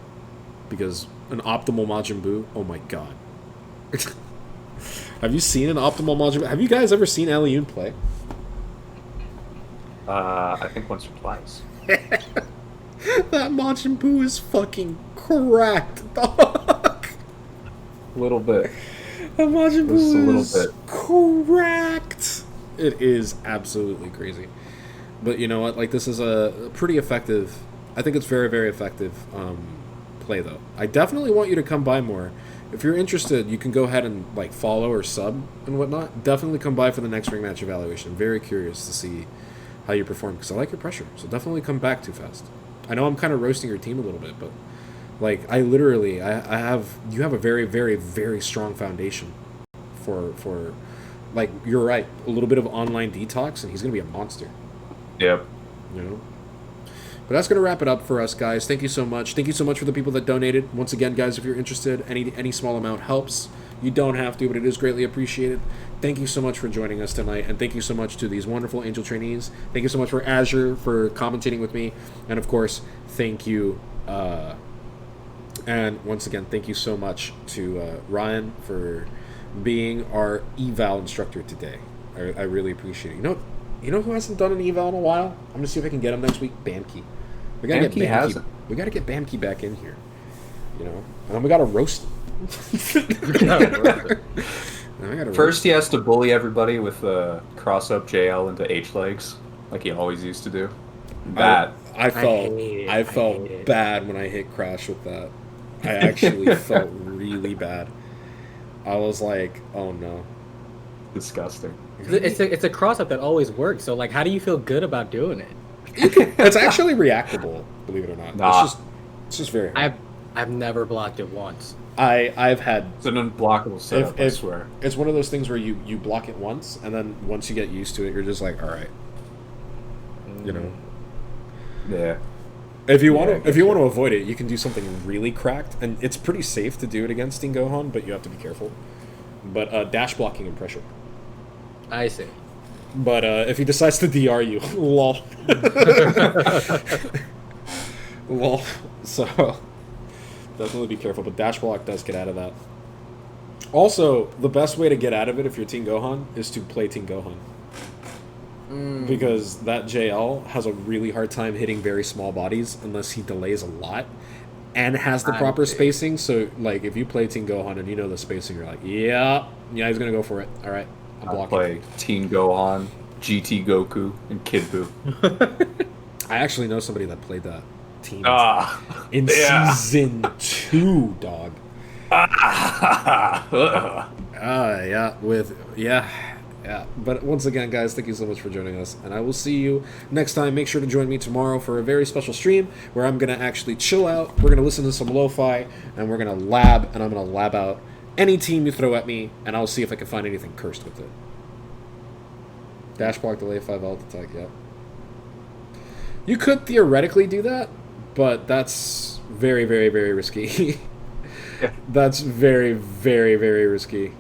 Speaker 1: Because an optimal Majin Buu, oh my god. Have you seen an optimal Majin Buu? Have you guys ever seen Alioun play?
Speaker 2: I think once or twice.
Speaker 1: That Majin Buu is fucking cracked, dog.
Speaker 2: A little bit.
Speaker 1: That Majin Buu
Speaker 2: Just a little
Speaker 1: is
Speaker 2: bit.
Speaker 1: cracked. It is absolutely crazy. But you know what? Like, this is a pretty effective... I think it's very, very effective play, though. I definitely want you to come by more. If you're interested, you can go ahead and, like, follow or sub and whatnot. Definitely come by for the next ring match evaluation. I'm very curious to see how you perform, because I like your pressure. So definitely come back too fast. I know I'm kind of roasting your team a little bit, but, like, I literally... You have a very, very, very strong foundation for... Like, you're right. A little bit of online detox, and he's going to be a monster.
Speaker 2: Yep.
Speaker 1: You know? But that's going to wrap it up for us, guys. Thank you so much. Thank you so much for the people that donated. Once again, guys, if you're interested, any small amount helps. You don't have to, but it is greatly appreciated. thank you so much for joining us tonight, and thank you so much to these wonderful Angel trainees. Thank you so much for Azure for commentating with me, and of course, thank you. And once again, thank you so much to Ryan for being our eval instructor today. I really appreciate it. You know who hasn't done an eval in a while? I'm gonna see if I can get him next week. Bamkey. We gotta
Speaker 2: Bamkey
Speaker 1: get Bamkey.
Speaker 2: hasn't.
Speaker 1: We gotta get Bamkey back in here. You know, and then we gotta roast him.
Speaker 2: First, he has to bully everybody with cross up JL into H legs, like he always used to do. That
Speaker 1: I felt
Speaker 3: hate it.
Speaker 1: I
Speaker 3: I
Speaker 1: felt
Speaker 3: hate it.
Speaker 1: bad when I hit Crash with that. I actually felt really bad. I was like, oh no.
Speaker 2: disgusting.
Speaker 3: It's a cross up that always works. So like, how do you feel good about doing it?
Speaker 1: It's actually reactable, believe it or not.
Speaker 2: Nah.
Speaker 1: It's just very hard.
Speaker 3: I've never blocked it once.
Speaker 1: I've had
Speaker 2: It's an unblockable setup, I swear.
Speaker 1: it's one of those things where you block it once, and then once you get used to it, you're just like, all right, you know.
Speaker 2: Yeah.
Speaker 1: If you
Speaker 2: Yeah,
Speaker 1: want
Speaker 2: I
Speaker 1: to,
Speaker 2: get
Speaker 1: if you
Speaker 2: you.
Speaker 1: want to avoid it, you can do something really cracked, and it's pretty safe to do it against Team Gohan, but you have to be careful. But dash blocking and pressure.
Speaker 3: I see.
Speaker 1: But if he decides to DR you, lol. Lol. So definitely be careful. But dash block does get out of that. Also, the best way to get out of it if you're Team Gohan is to play Team Gohan. Because that JL has a really hard time hitting very small bodies unless he delays a lot and has the proper spacing. So, like, if you play Team Gohan and you know the spacing, you're like, yeah, he's going to go for it. All right, I'm
Speaker 2: I
Speaker 1: blocking.
Speaker 2: play Teen Gohan, GT Goku, and Kid Buu.
Speaker 1: I actually know somebody that played that team in
Speaker 2: yeah.
Speaker 1: season 2, dog. Yeah. But once again, guys, thank you so much for joining us, and I will see you next time. Make sure to join me tomorrow for a very special stream where I'm gonna actually chill out. We're gonna listen to some lo-fi, and we're gonna lab, and I'm gonna lab out any team you throw at me, and I'll see if I can find anything cursed with it. Dash block, delay, 5 alt attack. Yeah. You could theoretically do that, but that's very, very, very risky.
Speaker 2: Yeah.
Speaker 1: That's very, very, very risky.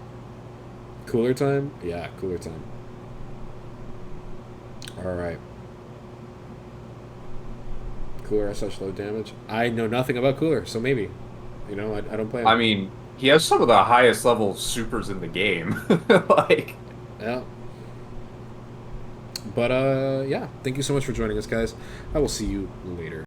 Speaker 1: Cooler time? Yeah, cooler time. Alright. Cooler has such low damage. I know nothing about Cooler, so maybe. You know, I don't play him.
Speaker 2: I mean, he has some of the highest level supers in the game. Like,
Speaker 1: yeah. But, yeah. Thank you so much for joining us, guys. I will see you later.